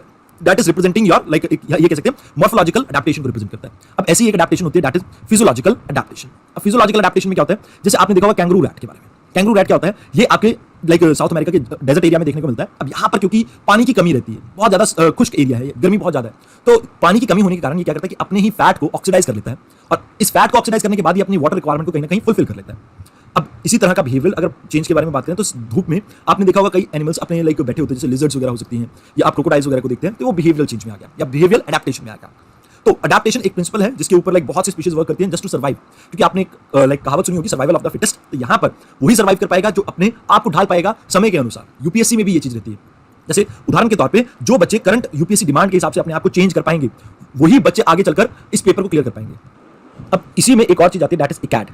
that is representing your like ये कह सकते हैं मॉर्फोलॉजिकल अडैप्टेशन को रिप्रेजेंट करता है। अब ऐसी एक अडैप्टेशन होती है दैट इज फिजियोलॉजिकल अडैप्टेशन। अब फिजियोलॉजिकल अडैप्टेशन में क्या होता है, जैसे आपने देखा होगा कैंगरू रैट के बारे में। कैंगरू रैट क्या होता है, ये आपके लाइक साउथ अमेरिका के डेजर्ट एरिया में देखने को मिलता है। अब यहाँ पर क्योंकि पानी की कमी रहती है, बहुत ज्यादा खुश्क एरिया है, गर्मी बहुत ज्यादा है, तो पानी की कमी होने के कारण ये क्या करता है कि अपने ही फैट को ऑक्सीडाइज कर लेता है और इस फैट को ऑक्सीडाइज करने के बाद ये अपनी वाटर रिक्वायरमेंट को कहीं ना कहीं फुलफिल कर लेता है। अब इसी तरह का बिहेवियर अगर चेंज के बारे में बात करें तो धूप में आपने देखा होगा कई एनिमल्स अपने लाइक बैठे होते हैं, जैसे लिजर्ड्स वगैरह हो सकती हैं या आप क्रोकोडाइल्स वगैरह को देखते हैं, तो वो बिहेवियरल चेंज में आ गया या बिहेवियरल अडैप्टेशन में आ गया। तो अडैप्टेशन एक प्रिंसिपल है जिसके ऊपर लाइक बहुत सी स्पीशीज वर्क करती हैं जस्ट टू सर्वाइव, क्योंकि आपने लाइक कहावत सुनी होगी सर्वाइवल ऑफ द फिटेस्ट। तो यहाँ पर वही सर्वाइव कर पाएगा जो अपने आप को ढाल पाएगा समय के अनुसार। यूपीएससी में भी ये चीज रहती है। जैसे उदाहरण के तौर पे जो बच्चे करंट यूपीएससी डिमांड के हिसाब से अपने आप को चेंज कर पाएंगे वही बच्चे आगे चलकर इस पेपर को क्लियर कर पाएंगे। अब इसी में एक और चीज आती है दैट इज इकैड।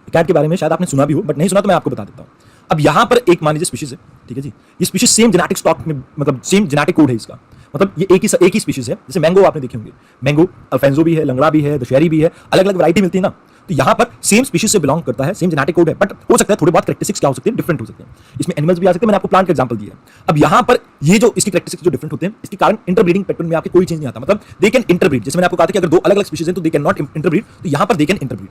इकैड के बारे में शायद आपने सुना भी हो, बट नहीं सुना तो मैं आपको बता देता हूँ। अब यहाँ पर एक मान लीजिए स्पीशीज है, ठीक है जी, ये स्पीशीज सेम जेनेटिक स्टॉक में मतलब सेम जेनेटिक कोड है इसका, मतलब ये एक ही स्पीशीज है। जैसे मैंगो आपने देखे होंगे, मैंगो अल्फेंजो भी है, लंगड़ा भी है, दशहरी भी है, अलग अलग वैरायटी मिलती है ना। तो यहाँ पर सेम स्पीशीज से बिलोंग करता है, सेम जेनेटिक कोड है, बट हो सकता है थोड़े बहुत कैरेक्टरिस्टिक्स क्या हो सकते हैं, डिफरेंट हो सकते हैं। इसमें एनिमल्स भी आ सकते हैं, मैंने आपको प्लांट का एग्जांपल दिया है। अब यहाँ पर ये जो इसकी कैरेक्टरिस्टिक्स जो डिफरेंट होते हैं, इसके कारण इंटरब्रीडिंग पैटर्न में आपके कोई चेंज नहीं आता, मतलब दे कैन इंटरब्रीड। जैसे मैंने आपको कहा था कि अगर 2 अलग अलग स्पीशीज हैं तो दे कैन नॉट इंटरब्रीड, तो यहाँ पर दे कैन इंटरब्रीड।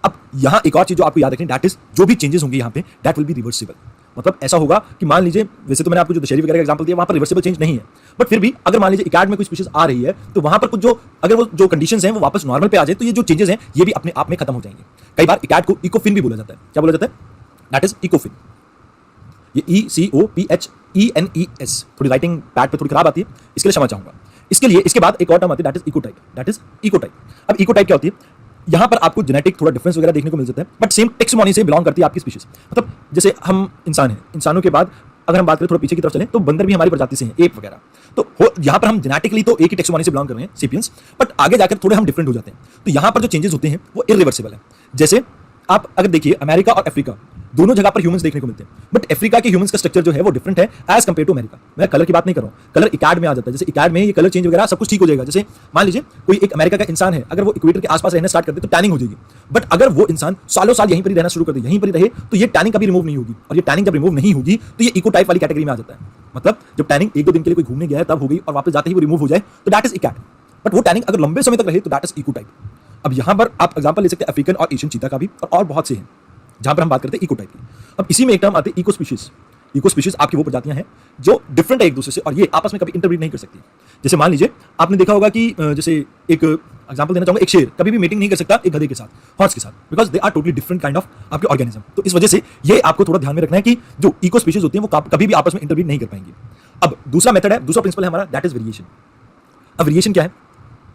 अब यहाँ एक और चीज जो आपको याद रखनी, दैट इज जो भी चेंजेस होंगे यहाँ पे दैट विल बी रिवर्सिबल। मतलब ऐसा होगा कि मान लीजिए, वैसे तो मैंने आपको जो दशहरी वगैरह का एग्जांपल दिया वहां पर रिवर्सिबल चेंज नहीं है, बट फिर भी अगर मान लीजिए इकैड में कोई स्पीशीज आ रही है तो वहां पर कुछ जो अगर वो जो कंडीशंस हैं वो वापस नॉर्मल पे आ जाए तो ये जो चेंजेस हैं ये भी अपने आप में खत्म हो जाएंगे। कई बार इकैड को इकोफिन भी बोला जाता है। क्या बोला जाता है? That is ecophene. ये ECOPHENES। थोड़ी राइटिंग पैड पे थोड़ी खराब आती है, इसके लिए क्षमा चाहूंगा। इसके बाद एक और टर्म आती है that is ecotype. That is ecotype. अब इकोटाइप क्या होती है? यहाँ पर आपको जेनेटिक थोड़ा डिफरेंस वगैरह देखने को मिल जाता है, बट सेम टेक्सोनॉमी से बिलोंग करती है आपकी स्पीशीज। मतलब जैसे हम इंसान हैं, इंसानों के बाद अगर हम बात करें थोड़ा पीछे की तरफ चलें तो बंदर भी हमारी प्रजाति से हैं, एप वगैरह। तो यहाँ पर हम जेनेटिकली तो एक ही टेक्सोनॉमी से बिलोंग कर रहे हैं, सेपियंस, बट आगे जाकर थोड़े हम डिफरेंट हो जाते हैं। तो यहाँ पर जो चेंजेस होते हैं वो इरिवर्सिबल है। जैसे आप अगर देखिए अमेरिका और अफ्रीका दोनों जगह पर ह्यूमंस देखने को मिलते हैं, बट अफ्रीका के ह्यूमंस का स्ट्रक्चर जो है वो डिफरेंट है एज कंपेयर टू अमेरिका। मैं कलर की बात नहीं कर रहा हूँ, कलर इकार्ड में आ जाता है। जैसे इकार्ड में ये कलर चेंज वगैरह सब कुछ ठीक हो जाएगा। जैसे मान लीजिए कोई एक अमेरिका का इंसान है, अगर वो इक्वेटर के आसपास रहना स्टार्ट कर दे तो टैनिंग हो जाएगी, बट अगर वो इंसान सालों साल यहीं पर ही रहना शुरू कर दे, यहीं पर ही रहे, तो ये टैनिंग कभी रिमूव नहीं होगी। और ये टैनिंग जब रिमूव नहीं होगी तो ये इको टाइप वाली कैटेगरी में आ जाता है। मतलब जब टैनिंग एक दो दिन के लिए कोई घूमने गया है तब हो गई और वापस जाते ही वो रिमूव हो जाए तो दैट इज इकैट। बट वो टैनिंग अगर लंबे समय तक रहे तो दैट इज इको टाइप। अब यहाँ पर आप एग्जांपल ले सकते हैं अफ्रीकन और एशियन चीता का भी, और बहुत से हैं जहां पर हम बात करते हैं इको टाइप की। अब इसी में एक टर्म आती है इको स्पीशीज। इको स्पीशीज आपकी वो प्रजातियां हैं जो डिफरेंट है एक दूसरे से और ये आपस में कभी इंटरब्रीड नहीं कर सकती। जैसे मान लीजिए आपने देखा होगा कि जैसे एक एग्जांपल देना चाहूंगा, एक शेर कभी भी मीटिंग नहीं कर सकता एक गधे के साथ, हॉर्स के साथ, because they are totally different kind of आपके ऑर्गेनिज्म। तो इस वजह से ये आपको थोड़ा ध्यान में रखना है कि जो इको स्पीशीज होती है वो कभी भी आपस में इंटरब्रीड नहीं कर पाएंगी। अब दूसरा मेथड है, दूसरा प्रिंसिपल है हमारा, दैट इज वेरिएशन। अब वेरिएशन क्या है?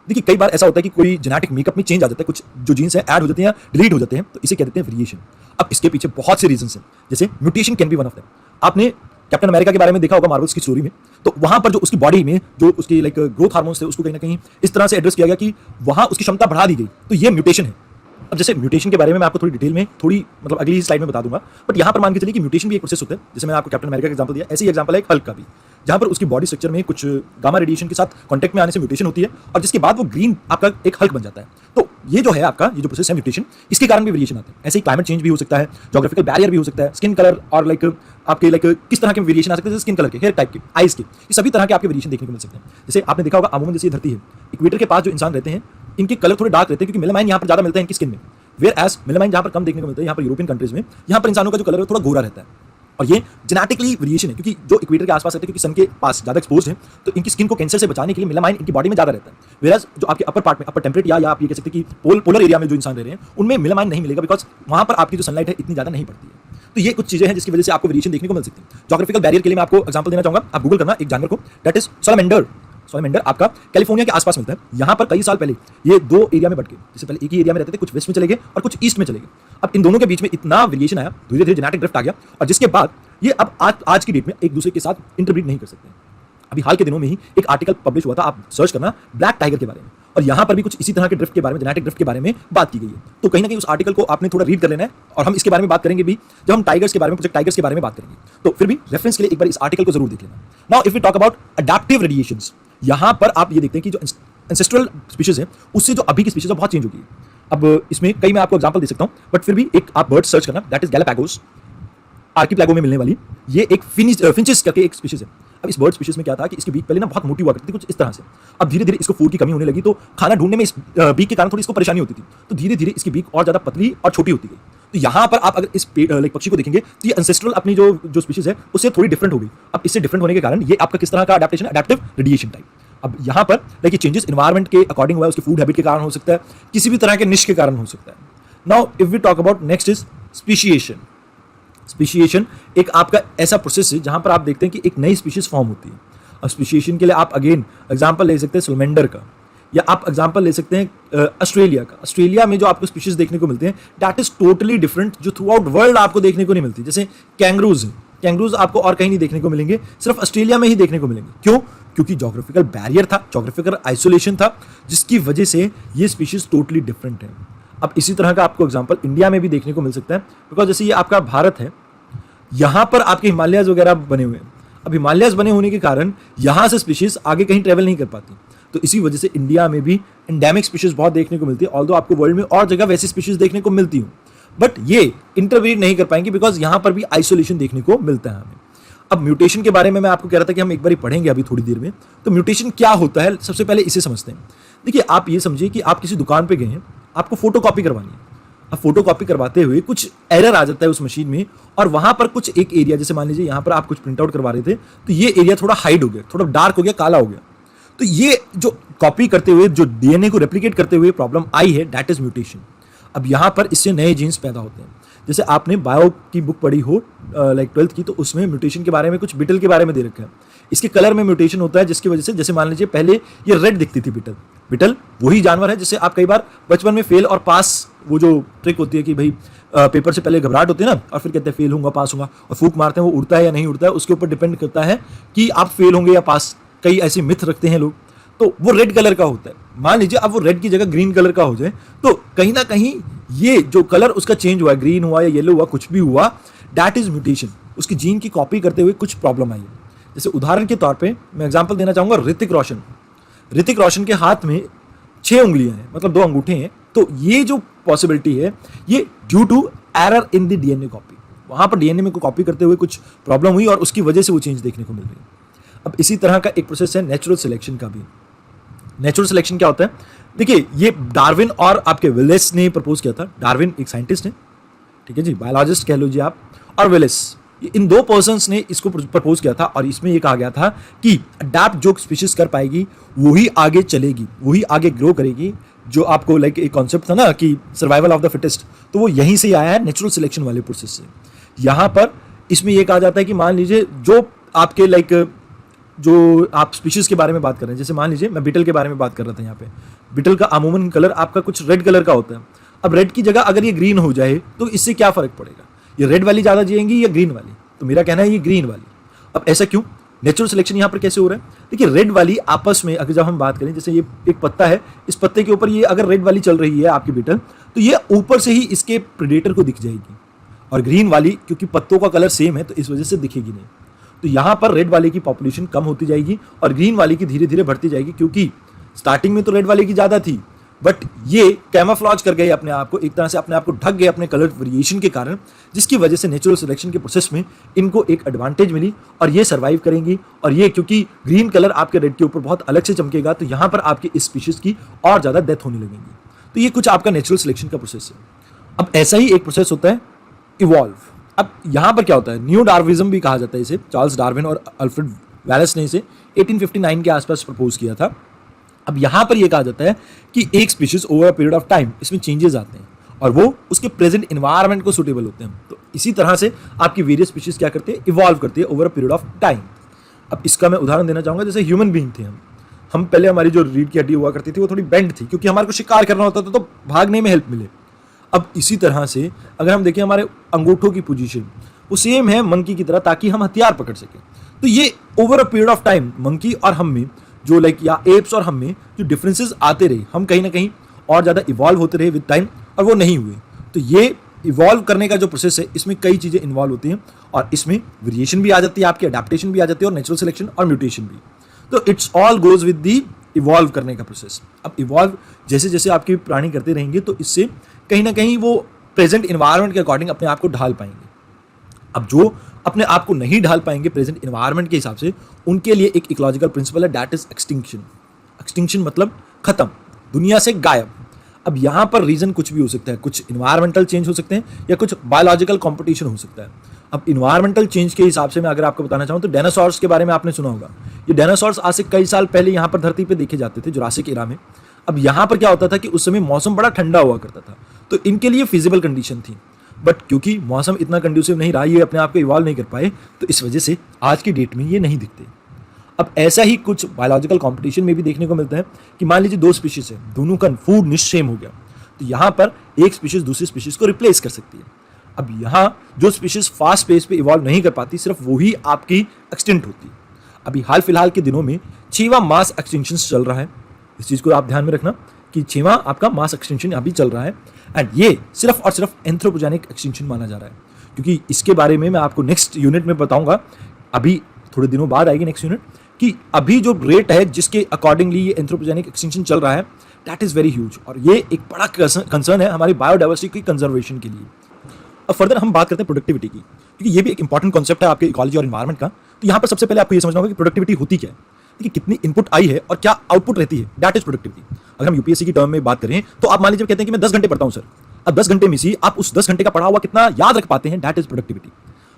देखिए कई बार ऐसा होता है कि कोई जेनेटिक मेकअप में चेंज आ जाता है, कुछ जो जीन्स है ऐड हो जाते हैं या डिलीट हो जाते हैं, तो इसे कह देते हैं वेरिएशन। अब इसके पीछे बहुत से रीजंस हैं, जैसे mutation can be one of them. आपने कैप्टन अमेरिका के बारे में देखा होगा मार्वल्स की स्टोरी में, तो वहां पर जो उसकी बॉडी में जो उसकी लाइक ग्रोथ हार्मोन्स थे उसको कहीं ना कहीं इस तरह से एड्रेस किया गया कि वहां उसकी क्षमता बढ़ा दी गई, तो ये म्यूटेशन है। अब जैसे म्यूटेशन के बारे में मैं आपको थोड़ी डिटेल में थोड़ी मतलब अगली स्लाइड में बता दूंगा, बट यहाँ पर मान के चलिए कि म्यूटेशन भी एक प्रोसेस होता है। जैसे मैंने आपको कैप्टन अमेरिका का एग्जांपल दिया, ऐसे ही एग्जांपल है एक हल्क का भी, जहाँ पर उसकी बॉडी स्ट्रक्चर में कुछ गामा रेडिएशन के साथ कांटेक्ट में आने से म्यूटेशन होती है और जिसके बाद वो ग्रीन आपका एक हल्क बन जाता है। तो ये जो है आपका ये जो प्रोसेस है म्यूटेशन, इसके कारण भी वेरिएशन आते हैं। ऐसे ही क्लाइमेट चेंज भी हो सकता है, जोग्राफिकल बैरियर भी हो सकता है, स्किन कलर और लाइक आपके लाइक किस तरह के वेरिएशन आ सकते हैं, स्किन कलर के, हेयर टाइप के, आइज के, ये सभी तरह के आपके वेरिएशन देखने को मिल सकते हैं। जैसे आपने देखा होगा अमूमन जैसे धरती है, इक्वेटर के पास जो इंसान रहते हैं इनके कलर थोड़े डार्क रहते हैं क्योंकि मेलामाइन यहाँ पर ज्यादा मिलता है इनकी स्किन में, वेयर एज मेलामाइन जहाँ पर कम देखने को मिलता है यहाँ पर यूरोपियन कंट्रीज में, यहाँ पर इंसानों का जो कलर है थोड़ा गोरा रहता है। और ये जेनेटिकली वेरिएशन है क्योंकि जो इक्वेटर के आसपास रहते हैं क्योंकि सन के पास ज्यादा एक्सपोज है, तो इनकी स्किन को कैंसर से बचाने के लिए मेलामाइन इनकी बॉडी में ज्यादा रहता है। वेराज जो आपके अपर पार्ट में, अपर टेम्परेट या आप ये कह सकते हैं कि पोलर एरिया में जो इंसान रह रहे हैं उनमें मेलामाइन नहीं मिलेगा, बिकॉज वहां पर आपकी जो सनलाइट है इतनी ज्यादा नहीं पड़ती है। तो ये कुछ चीजें हैं जिसकी वजह से आपको वेरिएशन देखने को मिल सकती है। जोग्राफिकल बैरियर के लिए मैं आपको एग्जांपल देना चाहूंगा, आप गूगल करना एक जानवर को, दैट इज सैलमेंडर। सैलमेंडर आपका कैलिफोर्निया के आसपास मिलता है। यहाँ पर कई साल पहले ये दो एरिया में बट गए, जैसे पहले एक ही एरिया में रहते थे, कुछ वेस्ट में चले गए और कुछ ईस्ट में चले गए। अब इन दोनों के बीच में इतना वेरिएशन आया, धीरे धीरे जेनेटिक ड्रिफ्ट आ गया और जिसके बाद ये अब आज की डेट में एक दूसरे के साथ इंटरब्रीड नहीं कर सकते। अभी हाल के दिनों में ही एक आर्टिकल पब्लिश हुआ था, आप सर्च करना, ब्लैक टाइगर के बारे में, और यहाँ पर भी कुछ इसी तरह के ड्रिफ्ट के बारे में, जेनेटिक ड्रिफ्ट के बारे में बात की गई है। तो कहीं ना कहीं उस आर्टिकल को आपने थोड़ा रीड कर लेना है और हम इसके बारे में बात करेंगे भी जब हम टाइगर्स के बारे में, प्रोजेक्ट टाइगर्स के बारे में बात करेंगे। तो फिर भी रेफरेंस के लिए एक बार इस आर्टिकल को जरूर देख लेना। Now if we talk about adaptive radiations, यहाँ पर आप ये देखते हैं कि जो एंसेस्ट्रल स्पीशीज है उससे जो अभी की स्पीशीज है बहुत चेंज हो गई है। अब इसमें कई मैं आपको एग्जांपल दे सकता हूँ, बट फिर भी एक आप बर्ड सर्च करना, दैट इज गैलापागोस, आर्किपेलागो में मिलने वाली ये एक फिंचेस करके एक स्पीशीज है। अब इस बर्ड स्पीशीज में क्या था कि इसकी बीक पहले ना बहुत मोटी हुआ करती थी कुछ इस तरह से, अब धीरे धीरे इसको फूड की कमी होने लगी तो खाना ढूंढने में इस बीक के कारण थोड़ी इसको परेशानी होती थी, तो धीरे धीरे इसकी बीक और ज्यादा पतली और छोटी होती गई। तो यहाँ पर आप अगर इस पक्षी को देखेंगे तो ये एंसेस्ट्रल अपनी जो स्पीशीज है उससे थोड़ी डिफरेंट हो गई। अब इससे डिफरेंट होने के कारण ये आपका किस तरह का अडैप्टेशन, अडैप्टिव रेडिएशन टाइप। अब यहाँ पर देखिए चेंजेस एनवायरमेंट के अकॉर्डिंग हुआ है, उसके फूड हैबिट के कारण हो सकता है, किसी भी तरह के निश के कारण हो सकता है। Now if we talk about next is speciation. Speciation एक आपका ऐसा प्रोसेस है जहां पर आप देखते हैं कि एक नई स्पीशीज फॉर्म होती है। अब स्पीशिएशन के लिए आप अगेन एग्जांपल ले सकते हैं सैलमेंडर का, या आप एग्जांपल ले सकते हैं ऑस्ट्रेलिया का। ऑस्ट्रेलिया में जो आपको स्पीशीज देखने को मिलते हैं दैट इज टोटली डिफरेंट, जो थ्रू आउट वर्ल्ड आपको देखने को नहीं मिलती। जैसे कैंगरूज है, कैंगरूज आपको और कहीं नहीं देखने को मिलेंगे, सिर्फ ऑस्ट्रेलिया में ही देखने को मिलेंगे। क्यों? क्योंकि जोग्राफिकल बैरियर था, जोग्राफिकल आइसोलेशन था, जिसकी वजह से ये स्पीशीज टोटली डिफरेंट है। अब इसी तरह का आपको एग्जांपल इंडिया में भी देखने को मिल सकता है, बिकॉज जैसे ये आपका भारत है, यहाँ पर आपके हिमालयज वगैरह बने हुए हैं। अब हिमालयज बने होने के कारण यहाँ से स्पीशीज आगे कहीं ट्रेवल नहीं कर पाती, तो इसी वजह से इंडिया में भी एंडेमिक स्पीशीज बहुत देखने को मिलती है। ऑल्दो आपको वर्ल्ड में और जगह वैसी स्पीशीज देखने को मिलती हूँ, बट ये इंटरब्रीड नहीं कर पाएंगे बिकॉज यहाँ पर भी आइसोलेशन देखने को मिलता है हमें। अब म्यूटेशन के बारे में मैं आपको कह रहा था कि हम एक बार ही पढ़ेंगे अभी थोड़ी देर में। तो म्यूटेशन क्या होता है, सबसे पहले इसे समझते हैं। देखिए आप ये समझिए कि आप किसी दुकान पे गए हैं, आपको फोटो कॉपी करवानी है। अब फोटो कॉपी करवाते हुए कुछ एरर आ जाता है उस मशीन में, और वहां पर कुछ एक एरिया, जैसे मान लीजिए यहाँ पर आप कुछ प्रिंट आउट करवा रहे थे तो ये एरिया थोड़ा हाइड हो गया, थोड़ा डार्क हो गया, काला हो गया। तो ये जो कॉपी करते हुए, जो डीएनए को रेप्लिकेट करते हुए प्रॉब्लम आई है, दैट इज म्यूटेशन। अब यहाँ पर इससे नए जीन्स पैदा होते हैं। जैसे आपने बायो की बुक पढ़ी हो लाइक 12th की, तो उसमें म्यूटेशन के बारे में कुछ बिटल के बारे में दे रखा है। इसके कलर में म्यूटेशन होता है, जिसकी वजह से जैसे मान लीजिए पहले ये रेड दिखती थी बीटल। बीटल वही जानवर है जिससे आप कई बार बचपन में फेल और पास, वो जो ट्रिक होती है कि भाई पेपर से पहले घबराहट होती है ना, और फिर कहते हैं फेल होऊंगा पास होऊंगा, और फूक मारते हैं, वो उड़ता है या नहीं उड़ता है उसके ऊपर डिपेंड करता है कि आप फेल होंगे या पास। कई ऐसे मिथ रखते हैं लोग, तो वो रेड कलर का होता है। मान लीजिए अब वो रेड की जगह ग्रीन कलर का हो जाए, तो कहीं ना कहीं ये जो कलर उसका चेंज हुआ, ग्रीन हुआ या येलो हुआ, कुछ भी हुआ, दैट इज म्यूटेशन। उसकी जीन की कॉपी करते हुए कुछ प्रॉब्लम आई है। जैसे उदाहरण के तौर पे मैं एग्जांपल देना चाहूंगा, ऋतिक रोशन। ऋतिक रोशन के हाथ में 6 उंगलियां हैं, मतलब 2 अंगूठे हैं। तो ये जो पॉसिबिलिटी है, ये due to error in the DNA copy. वहां पर डीएनए में को कॉपी करते हुए कुछ प्रॉब्लम हुई और उसकी वजह से वो चेंज देखने को मिल रही है। अब इसी तरह का एक प्रोसेस है नेचुरल सिलेक्शन का भी। नेचुरल सिलेक्शन क्या होता है? देखिए, ये डार्विन और आपके विलिस ने प्रपोज किया था। डार्विन एक साइंटिस्ट है, ठीक है जी, बायोलॉजिस्ट कह लीजिए आप, और विलिस, इन 2 पर्सन्स ने इसको प्रपोज किया था। और इसमें ये कहा गया था कि अडैप्ट जो स्पीशीज कर पाएगी वही आगे चलेगी, वही आगे ग्रो करेगी। जो आपको लाइक एक कॉन्सेप्ट था ना कि सर्वाइवल ऑफ द फिटेस्ट, तो वो यहीं से आया है, नेचुरल सिलेक्शन वाले प्रोसेस से। यहाँ पर इसमें यह कहा जाता है कि मान लीजिए जो आपके लाइक जो आप स्पीशीज के बारे में बात कर रहे हैं, जैसे मान लीजिए मैं बीटल के बारे में बात कर रहा था। यहाँ पे बीटल का अमूमन कलर आपका कुछ रेड कलर का होता है। अब रेड की जगह अगर ये ग्रीन हो जाए तो इससे क्या फर्क पड़ेगा? ये रेड वाली ज्यादा जिएंगी या ग्रीन वाली? तो मेरा कहना है ये ग्रीन वाली। अब ऐसा क्यों? नेचुरल सिलेक्शन यहाँ पर कैसे हो रहा है? देखिए, रेड वाली आपस में अगर जब हम बात करें, जैसे ये एक पत्ता है, इस पत्ते के ऊपर ये अगर रेड वाली चल रही है आपकी बीटल, तो ये ऊपर से ही इसके प्रेडेटर को दिख जाएगी। और ग्रीन वाली, क्योंकि पत्तों का कलर सेम है, तो इस वजह से दिखेगी नहीं। तो यहाँ पर रेड वाले की पॉपुलेशन कम होती जाएगी और ग्रीन वाले की धीरे धीरे बढ़ती जाएगी, क्योंकि स्टार्टिंग में तो रेड वाले की ज्यादा थी, बट ये कैमोफ्लेज कर गए अपने आप को, एक तरह से अपने आप को ढक गए अपने कलर वेरिएशन के कारण, जिसकी वजह से नेचुरल सिलेक्शन के प्रोसेस में इनको एक एडवांटेज मिली और ये सर्वाइव करेंगी। और ये क्योंकि ग्रीन कलर आपके रेड के ऊपर बहुत अलग से चमकेगा, तो यहाँ पर आपकी इस स्पीशीज की और ज्यादा डेथ होने लगेंगी। तो ये कुछ आपका नेचुरल सिलेक्शन का प्रोसेस है। अब ऐसा ही एक प्रोसेस होता है इवॉल्व। अब यहाँ पर क्या होता है? न्यू डार्विज्म भी कहा जाता है इसे। चार्ल्स डार्विन और अल्फ्रेड वेलेस ने इसे 1859 के आसपास प्रपोज किया था। अब यहाँ पर यह कहा जाता है कि एक species over a period of time इसमें चेंजेस आते हैं और वो उसके प्रेजेंट एनवायरनमेंट को सूटेबल होते हैं। तो इसी तरह से आपकी वेरियस स्पीशीज क्या करते हैं? इवॉल्व करती है over a period of time. अब इसका मैं उदाहरण देना चाहूंगा, जैसे ह्यूमन बीइंग थे हम पहले हमारी जो रीढ़ की हड्डी हुआ करती थी वो थोड़ी बेंड थी, क्योंकि हमारे को शिकार करना होता था तो भागने में हेल्प मिले। अब इसी तरह से अगर हम देखें, हमारे अंगूठों की पोजीशन वो सेम है मंकी की तरह, ताकि हम हथियार पकड़ सकें। तो ये over a period of time monkey और हम में जो लाइक या एप्स और हम में जो डिफरेंसेस आते रहे, हम कहीं ना कहीं और ज़्यादा इवॉल्व होते रहे विद टाइम, और वो नहीं हुए। तो ये इवॉल्व करने का जो प्रोसेस है, इसमें कई चीज़ें इन्वॉल्व होती हैं और इसमें वेरिएशन भी आ जाती है, आपकी अडेप्टेशन भी आ जाती है, और नेचुरल सिलेक्शन और म्यूटेशन भी। तो it's all goes with the evolve करने का प्रोसेस। अब इवॉल्व जैसे जैसे आपके प्राणी करते रहेंगे, तो इससे कहीं ना कहीं वो प्रेजेंट इन्वायरमेंट के अकॉर्डिंग अपने आप को ढाल पाएंगे। अब जो अपने आप को नहीं ढाल पाएंगे प्रेजेंट इन्वायरमेंट के हिसाब से, उनके लिए एक इकोलॉजिकल प्रिंसिपल है, दैट इज एक्सटिंक्शन। एक्सटिंक्शन मतलब खत्म, दुनिया से गायब। अब यहाँ पर रीजन कुछ भी हो सकता है, कुछ इन्वायरमेंटल चेंज हो सकते हैं या कुछ बायोलॉजिकल कॉम्पिटिशन हो सकता है। अब इन्वायरमेंटल चेंज के हिसाब से मैं अगर आपको बताना चाहूँ तो डायनासोर्स के बारे में आपने सुना होगा। ये डायनासोर्स आज से कई साल पहले यहाँ पर धरती पे देखे जाते थे, जुरासिक एरा में। अब यहाँ पर क्या होता था कि उस समय मौसम बड़ा ठंडा हुआ करता था, तो इनके लिए फिजिबल कंडीशन थी, बट क्योंकि मौसम इतना कंड्यूसिव नहीं रहा, ये अपने आप को इवॉल्व नहीं कर पाए, तो इस वजह से आज की डेट में ये नहीं दिखते। अब ऐसा ही कुछ बायोलॉजिकल कंपटीशन में भी देखने को मिलता है कि मान लीजिए 2 स्पीशीज है, दोनों का फूड निश सेम हो गया, तो यहाँ पर एक स्पीशीज दूसरी स्पीशीज को रिप्लेस कर सकती है। अब यहाँ जो स्पीशीज फास्ट पेस पे इवॉल्व नहीं कर पाती, सिर्फ वही आपकी एक्सटिंक्ट होती है। अभी हाल फिलहाल के दिनों में 6वां मास एक्सटिंक्शन चल रहा है। इस चीज़ को आप ध्यान में रखना कि 6वां आपका मास एक्सटिंक्शन अभी चल रहा है, एंड ये सिर्फ और सिर्फ एंथ्रोपोजेनिक एक्सटिंक्शन माना जा रहा है, क्योंकि इसके बारे में मैं आपको नेक्स्ट यूनिट में बताऊंगा। अभी थोड़े दिनों बाद आएगी नेक्स्ट यूनिट, कि अभी जो रेट है जिसके अकॉर्डिंगली ये एंथ्रोपोजेनिक एक्सटिंक्शन चल रहा है, दैट इज़ वेरी ह्यूज, और ये एक बड़ा कंसर्न है हमारी बायोडाइवर्सिटी की कंजर्वेशन के लिए। अब फर्दर हम बात करते हैं प्रोडक्टिविटी की, क्योंकि ये भी एक इंपॉर्टेंट कॉन्सेप्ट है आपके इकोलॉजी और इन्वायरमेंट का। तो यहाँ पर सबसे पहले आपको ये समझना होगा कि प्रोडक्टिविटी होती क्या है, देखिए कितनी इनपुट आई है और क्या आउटपुट रहती है, दैट इज प्रोडक्टिविटी। अगर हम यूपीएससी की टर्म में बात करें तो आप मान लीजिए कहते हैं कि मैं 10 घंटे पढ़ता हूँ सर, अब 10 घंटे में से आप उस 10 घंटे का पढ़ा हुआ कितना याद रख पाते हैं, दैट इज प्रोडक्टिविटी।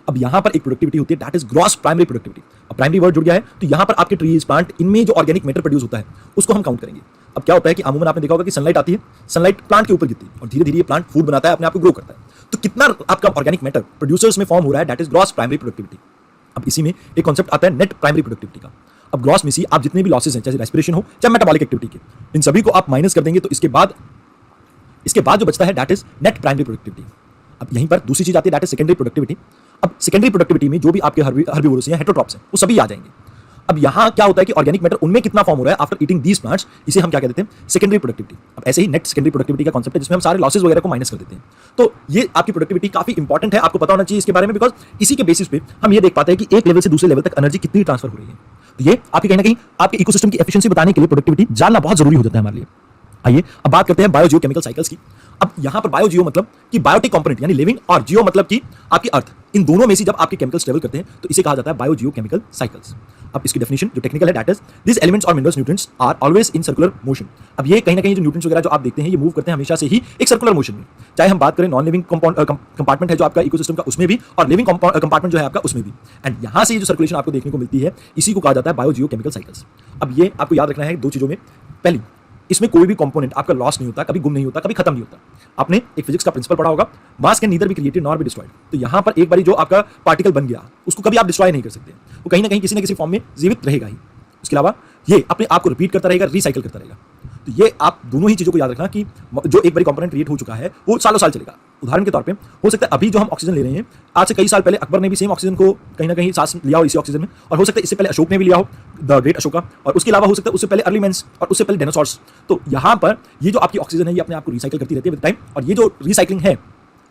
अब यहाँ पर एक प्रोडक्टिविटी होती है, that is gross primary productivity. अब प्राइमरी वर्ड जुड़ गया है, तो यहाँ पर आपके ट्रीज प्लांट, इनमें जो ऑर्गेनिक मैटर प्रोड्यूस होता है उसको हम काउंट करेंगे। अब क्या होता है कि अमूमन आपने देखा होगा कि सनलाइट आती है, सनलाइट प्लांट के ऊपर गिरती है और धीरे धीरे ये प्लांट फूड बनाता है, अपने आप को ग्रो करता है। तो कितना आपका ऑर्गेनिक मैटर प्रोड्यूसर्स में फॉर्म हो रहा है, that is gross primary productivity. अब इसी में एक कॉन्सेप्ट आता है नेट प्राइमरी प्रोडक्टिविटी का। अब ग्रॉस में सी आप जितने भी लॉसेस हैं, चाहे रेस्पिरेशन हो चाहे मेटाबॉलिक एक्टिविटी के, इन सभी को आप माइनस कर देंगे तो इसके बाद जो बचता है that is net primary productivity. अब यहीं पर दूसरी चीज आती है दैट इज सेकेंडरी प्रोडक्टिविटी। अब सेकेंडरी प्रोडक्टिविटी में जो भी आपके हर्बीवोरस हैं, हेटेरोट्रॉप्स हैं, वो सभी आ जाएंगे। अब यहाँ क्या होता है कि ऑर्गेनिक मैटर उनमें कितना फॉर्म हो रहा है आफ्टर ईटिंग दीज प्लांट्स, इसे हम क्या कहते हैं, सेकेंडरी प्रोडक्टिविटी। अब ऐसे ही नेट सेकेंडरी प्रोडक्टिविटी का कॉन्सेप्ट है जिसमें हम सारे लॉसेस वगैरह को माइनस कर देते हैं। तो ये आपकी प्रोडक्टिविटी काफी इंपॉर्टेंट है, आपको पता होना चाहिए इसके बारे में, बिकॉज इसी के बेसिस पे हम ये देख पाते हैं कि एक लेवल से दूसरे लेवल तक एनर्जी कितनी ट्रांसफर हो रही है। तो ये आपके कहीं ना कहीं आपके इकोसिस्टम की एफिशिएंसी बताने के लिए प्रोडक्टिविटी जानना बहुत जरूरी हो जाता है हमारे लिए। आइए अब बात करते हैं बायोजियो केमिकल साइकिल्स की। अब यहां पर बायोजियो मतलब कि बायोटिक कंपोनेंट यानी लिविंग, और जियो मतलब कि आपकी अर्थ, इन दोनों में से जब आपके केमिकल्स ट्रेवल करते हैं तो इसे कहा जाता है बायोजियो केमिकल साइकिल्स। अब इसकी डेफिनेशन जो टेक्निकल है दैट इज दिस एलिमेंट्स और minerals nutrients are always in circular motion. अब ये कहीं ना कहीं जो न्यूट्रिएंट्स वगैरह जो आप देखते हैं ये मूव करते हैं हमेशा से ही एक सर्कुलर मोशन में, चाहे हम बात करें नॉन लिविंग कंपार्टमेंट है जो आपका इकोसिस्टम का उसमें भी, और लिविंग कंपार्टमेंट जो है आपका उसमें भी। एंड यहां से जो सर्कुलेशन आपको देखने को मिलती है इसी को कहा जाता है बायोजियो केमिकल साइकिल्स। अब ये आपको याद रखना है दो चीजों में, पहली इसमें कोई भी कंपोनेंट आपका लॉस नहीं होता, कभी गुम नहीं होता, कभी खत्म नहीं होता। आपने एक फिजिक्स का प्रिंसिपल पढ़ा होगा, मास can neither be created nor be destroyed. तो यहां पर एक बारी जो आपका पार्टिकल बन गया उसको कभी आप डिस्ट्रॉय नहीं कर सकते, वो कहीं ना कहीं किसी न किसी फॉर्म में जीवित रहेगा ही। उसके अलावा ये अपने आप को रिपीट करता रहेगा, रिसाइकिल करता रहेगा। तो ये आप दोनों ही चीजों को याद रखना कि जो एक बारी कंपोनेंट क्रिएट हो चुका है वो सालों साल चलेगा। उदाहरण के तौर पे हो सकता है अभी जो हम ऑक्सीजन ले रहे हैं, आज से कई साल पहले अकबर ने भी सेम ऑक्सीजन को कहीं ना कहीं सांस लिया हो इसी ऑक्सीजन में, और हो सकता है इससे पहले अशोक ने भी लिया हो, द ग्रेट अशोका, और उसके अलावा हो सकता है उससे पहले अर्ली मैंस और उससे पहले डायनासोर्स। तो यहाँ पर ये जो आपकी ऑक्सीजन है ये अपने आप को रिसाइकिल करती रहती है विद टाइम, और ये जो रिसाइकलिंग है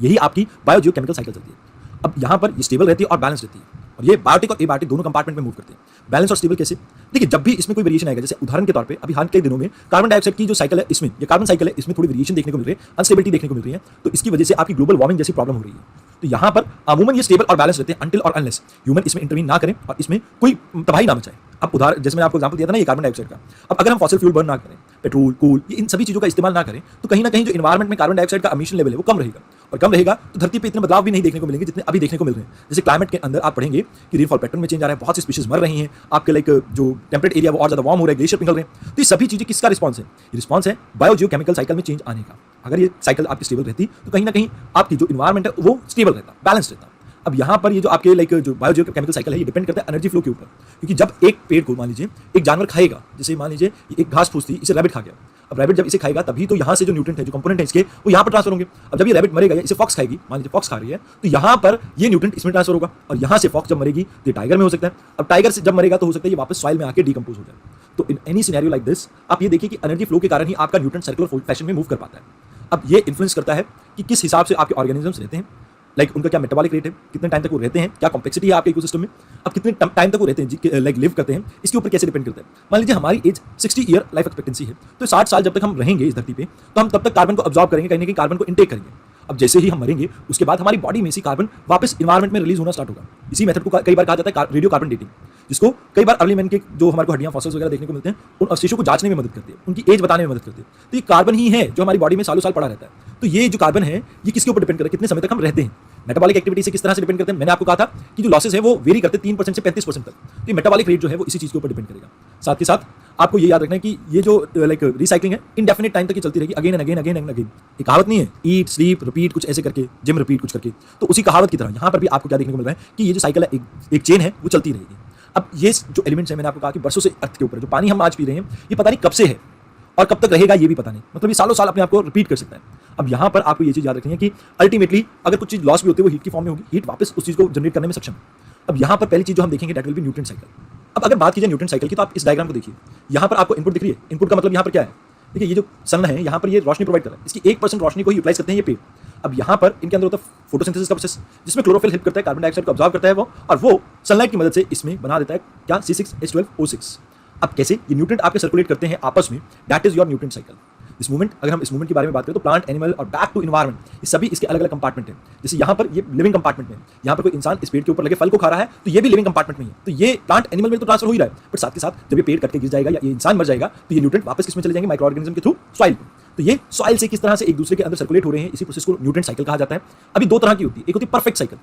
यही आपकी बायोजियो केमिकल साइकिल चलती है। अब यहाँ पर ये स्टेबल रहती है और बैलेंस रहती है, और ये बायोटिक और एबायोटिक दोनों कंपार्टमेंट में मूव करते हैं। बैलेंस और स्टेबल कैसे? देखिए जब भी इसमें कोई वेरिएशन आएगा, जैसे उदाहरण के तौर पे अभी हाल के दिनों में कार्बन डाइऑक्साइड की जो साइकिल है इसमें, ये कार्बन साइकिल है, इसमें थोड़ी वेरिएशन देखने को मिल रही है, अनस्टेबिलिटी देखने को मिल रही है, तो इसकी वजह से आपकी ग्लोबल वार्मिंग जैसी प्रॉब्लम हो रही है। तो यहाँ पर अमूमन ये स्टेबल और बैलेंस रहते हैं अनटिल और अनलेस ह्यूमन इसमें इंटरवीन ना करें और इसमें कोई तबाही ना मचाए। अब उदाहरण जैसे मैंने आपको एग्जांपल दिया था ना ये कार्बन डाइऑक्साइड का, अब अगर हम फॉसिल फ्यूल बर्न ना करें, पेट्रोल, कोल, ये इन सभी चीजों का इस्तेमाल ना करें, तो कहीं ना कहीं जो एनवायरमेंट में कार्बन डाइऑक्साइड का एमिशन लेवल है वो कम रहेगा, और कम रहेगा तो धरती पे इतने बदलाव भी नहीं देखने को मिलेंगे जितने अभी देखने को मिल रहे हैं। जैसे क्लाइमेट के अंदर आप पढ़ेंगे कि रेनफॉल पैटर्न में चेंज आ रहा है, बहुत सी स्पीशीज मर रही हैं, आपके लाइक जो टेम्परेट एरिया वो और ज्यादा वार्म हो रहा है, ग्लेशियर पिघल रहे हैं। तो ये सभी चीजें किसका रिस्पॉन्स है? ये रिस्पॉन्स है बायोजियो केमिकल साइकिल में चेंज आने का। अगर ये साइकिल आपकी स्टेबल रहती तो कहीं ना कहीं आपकी जो इन्वायरमेंट है वो स्टेबल रहता, बैलेंस रहता। अब यहाँ पर ये जो आपके लाइक जो बायोजियो केमिकल साइकिल है ये डिपेंड करता है एनर्जी फ्लो के ऊपर, क्योंकि जब एक पेड़ को मान लीजिए एक जानवर खाएगा, जैसे मान लीजिए एक घास फूस थी, इसे रैबिट खा गया। अब रैबिट जब इसे खाएगा तभी तो यहाँ से जो न्यूट्रिएंट है, जो कंपोनेंट है इसके, वो यहाँ पर ट्रांसफर होंगे। अब जब ये रैबिट मरेगा या इसे फॉक्स खाएगी, मान लीजिए फॉक्स खा रही है, तो यहाँ पर ये न्यूट्रिएंट इसमें ट्रांसफर होगा, और यहाँ से फॉक्स जब मरेगी तो ये टाइगर में हो सकता है। अब टाइगर से जब मरेगा तो हो सकता है ये वापस सॉइल में आके डिकम्पोज हो जाए। तो in any scenario like this आप ये देखिए कि एनर्जी फ्लो के कारण ही आपका न्यूट्रिएंट सर्कुलर फैशन में मूव कर पाता है। अब ये इन्फ्लुएंस करता है कि किस हिसाब से आपके ऑर्गेनिजम्स रहते हैं, लाइक उनका क्या मेटाबॉलिक रेट है, कितने टाइम तक वो रहते हैं, क्या कॉम्प्लेक्सिटी है आपके इकोसिस्टम में, अब कितने टाइम तक वो रहते हैं लाइक लिव करते हैं, इसके ऊपर कैसे डिपेंड करता है। मान लीजिए हमारी एज 60 ईयर लाइफ एक्सपेक्टेंसी है, तो 60 साल जब तक हम रहेंगे इस धरती पे तो हम तब तक कार्बन को अब्जॉर्ब करेंगे, कहीं ना कहीं कार्बन को इंटेक करेंगे। अब जैसे ही हम मरेंगे उसके बाद हमारी बॉडी में से कार्बन वापस इन्वायरमेंट में रिलीज होना स्टार्ट होगा। इसी मेथड को कई बार कहा जाता है रेडियो कार्बन डेटिंग, जिसको कई बार अर्ली मैन के जो हमारे को हड्डियां फॉसिल्स वगैरह देखने को मिलते हैं उन अवशेषों को जांचने में मदद करती है, उनकी एज बताने में मदद करती है। तो ये कार्बन ही है जो हमारी बॉडी में सालों साल पड़ा रहता है। तो ये जो कार्बन है ये किसके ऊपर डिपेंड करता है, कितने समय तक हम रहते हैं, मेटाबॉलिक एक्टिविटी से किस तरह से डिपेंड करते हैं। मैंने आपको कहा था कि जो लॉसेस है वो वेरी करते हैं 3% से 35% तक, तो ये मेटाबॉलिक रेट जो है वो इसी चीज के ऊपर डिपेंड करेगा। साथ ही साथ आपको ये याद रखना है कि ये जो लाइक रिसाइकलिंग है इंडेफिनिट टाइम तक ये चलती रहेगी, again and again again and again. ये कहावत नहीं है ईट स्लीप रिपीट कुछ ऐसे करके, जिम रिपीट कुछ करके, तो उसी कहावत की तरह यहाँ पर भी आपको क्या देखने को मिल रहा है कि ये जो साइकिल है एक चेन है वो चलती रहेगी। अब ये जो एलिमेंट्स है मैंने आपको कहा कि बरसों से अर्थ के ऊपर जो पानी हम आज पी रहे हैं ये पता नहीं कब से है और कब तक रहेगा ये भी पता नहीं, मतलब ये सालों साल अपने आप को रिपीट कर सकता है। अब यहाँ पर आपको ये चीज याद रखनी है कि अल्टीमेटली अगर कुछ चीज लॉस भी होती है वो हीट की फॉर्म में होगी, हीट वापस उस चीज को जनरेट करने में सक्षम है। अब यहाँ पर पहली चीज जो हम देखेंगे that will be nutrient cycle. अब अगर बात कीजिए न्यूट्रिएंट साइकिल की तो आप इस डायग्राम को देखिए, यहाँ पर आपको इनपुट दिख रही है। इनपुट का मतलब यहाँ पर क्या है, देखिए ये जो सन है यहाँ पर ये रोशनी प्रोवाइड कर रहा है, इसकी 1% रोशनी को यूटिलाइज करते हैं ये पेड़। अब यहाँ पर इनके अंदर होता है फोटोसिंथेसिस का प्रोसेस जिसमें क्लोरोफिल हेल्प करता है, कार्बन डाइऑक्साइड को ऑब्जॉर्व करता है वो, और वो सनलाइट की मदद से इसमें बना देता है क्या C6H12O6। अब कैसे ये न्यूट्रिएंट आपके सर्कुलेट करते हैं आपस में, that is your nutrient cycle. इस मूवमेंट, अगर हम इस मूवमेंट के बारे में बात करें तो प्लांट, एनिमल और बैक टू इन्वायरमेंट, ये सभी इसके अलग अलग कंपार्टमेंट हैं। जैसे यहाँ पर ये लिविंग कंपार्टमेंट में, यहाँ पर कोई इंसान इस पेड़ के ऊपर लगे फल को खा रहा है तो ये भी लिविंग कंपार्टमेंट में है, तो ये प्लांट एनिमल में तो ट्रांसफर हो ही रहा है, बट साथ के साथ जब ये पेड़ कट के गिर जाएगा या ये इंसान मर जाएगा तो ये न्यूट्रिएंट वापस किसमें चले जाएंगे, माइक्रो ऑर्गेनिज्म के थ्रू सॉइल। तो ये सॉइल से किस तरह से एक दूसरे के अंदर सर्कुलेट हो रहे हैं, इसी प्रोसेस को न्यूट्रिएंट साइकिल कहा जाता है। अभी दो तरह की होती है, एक होती है perfect cycle.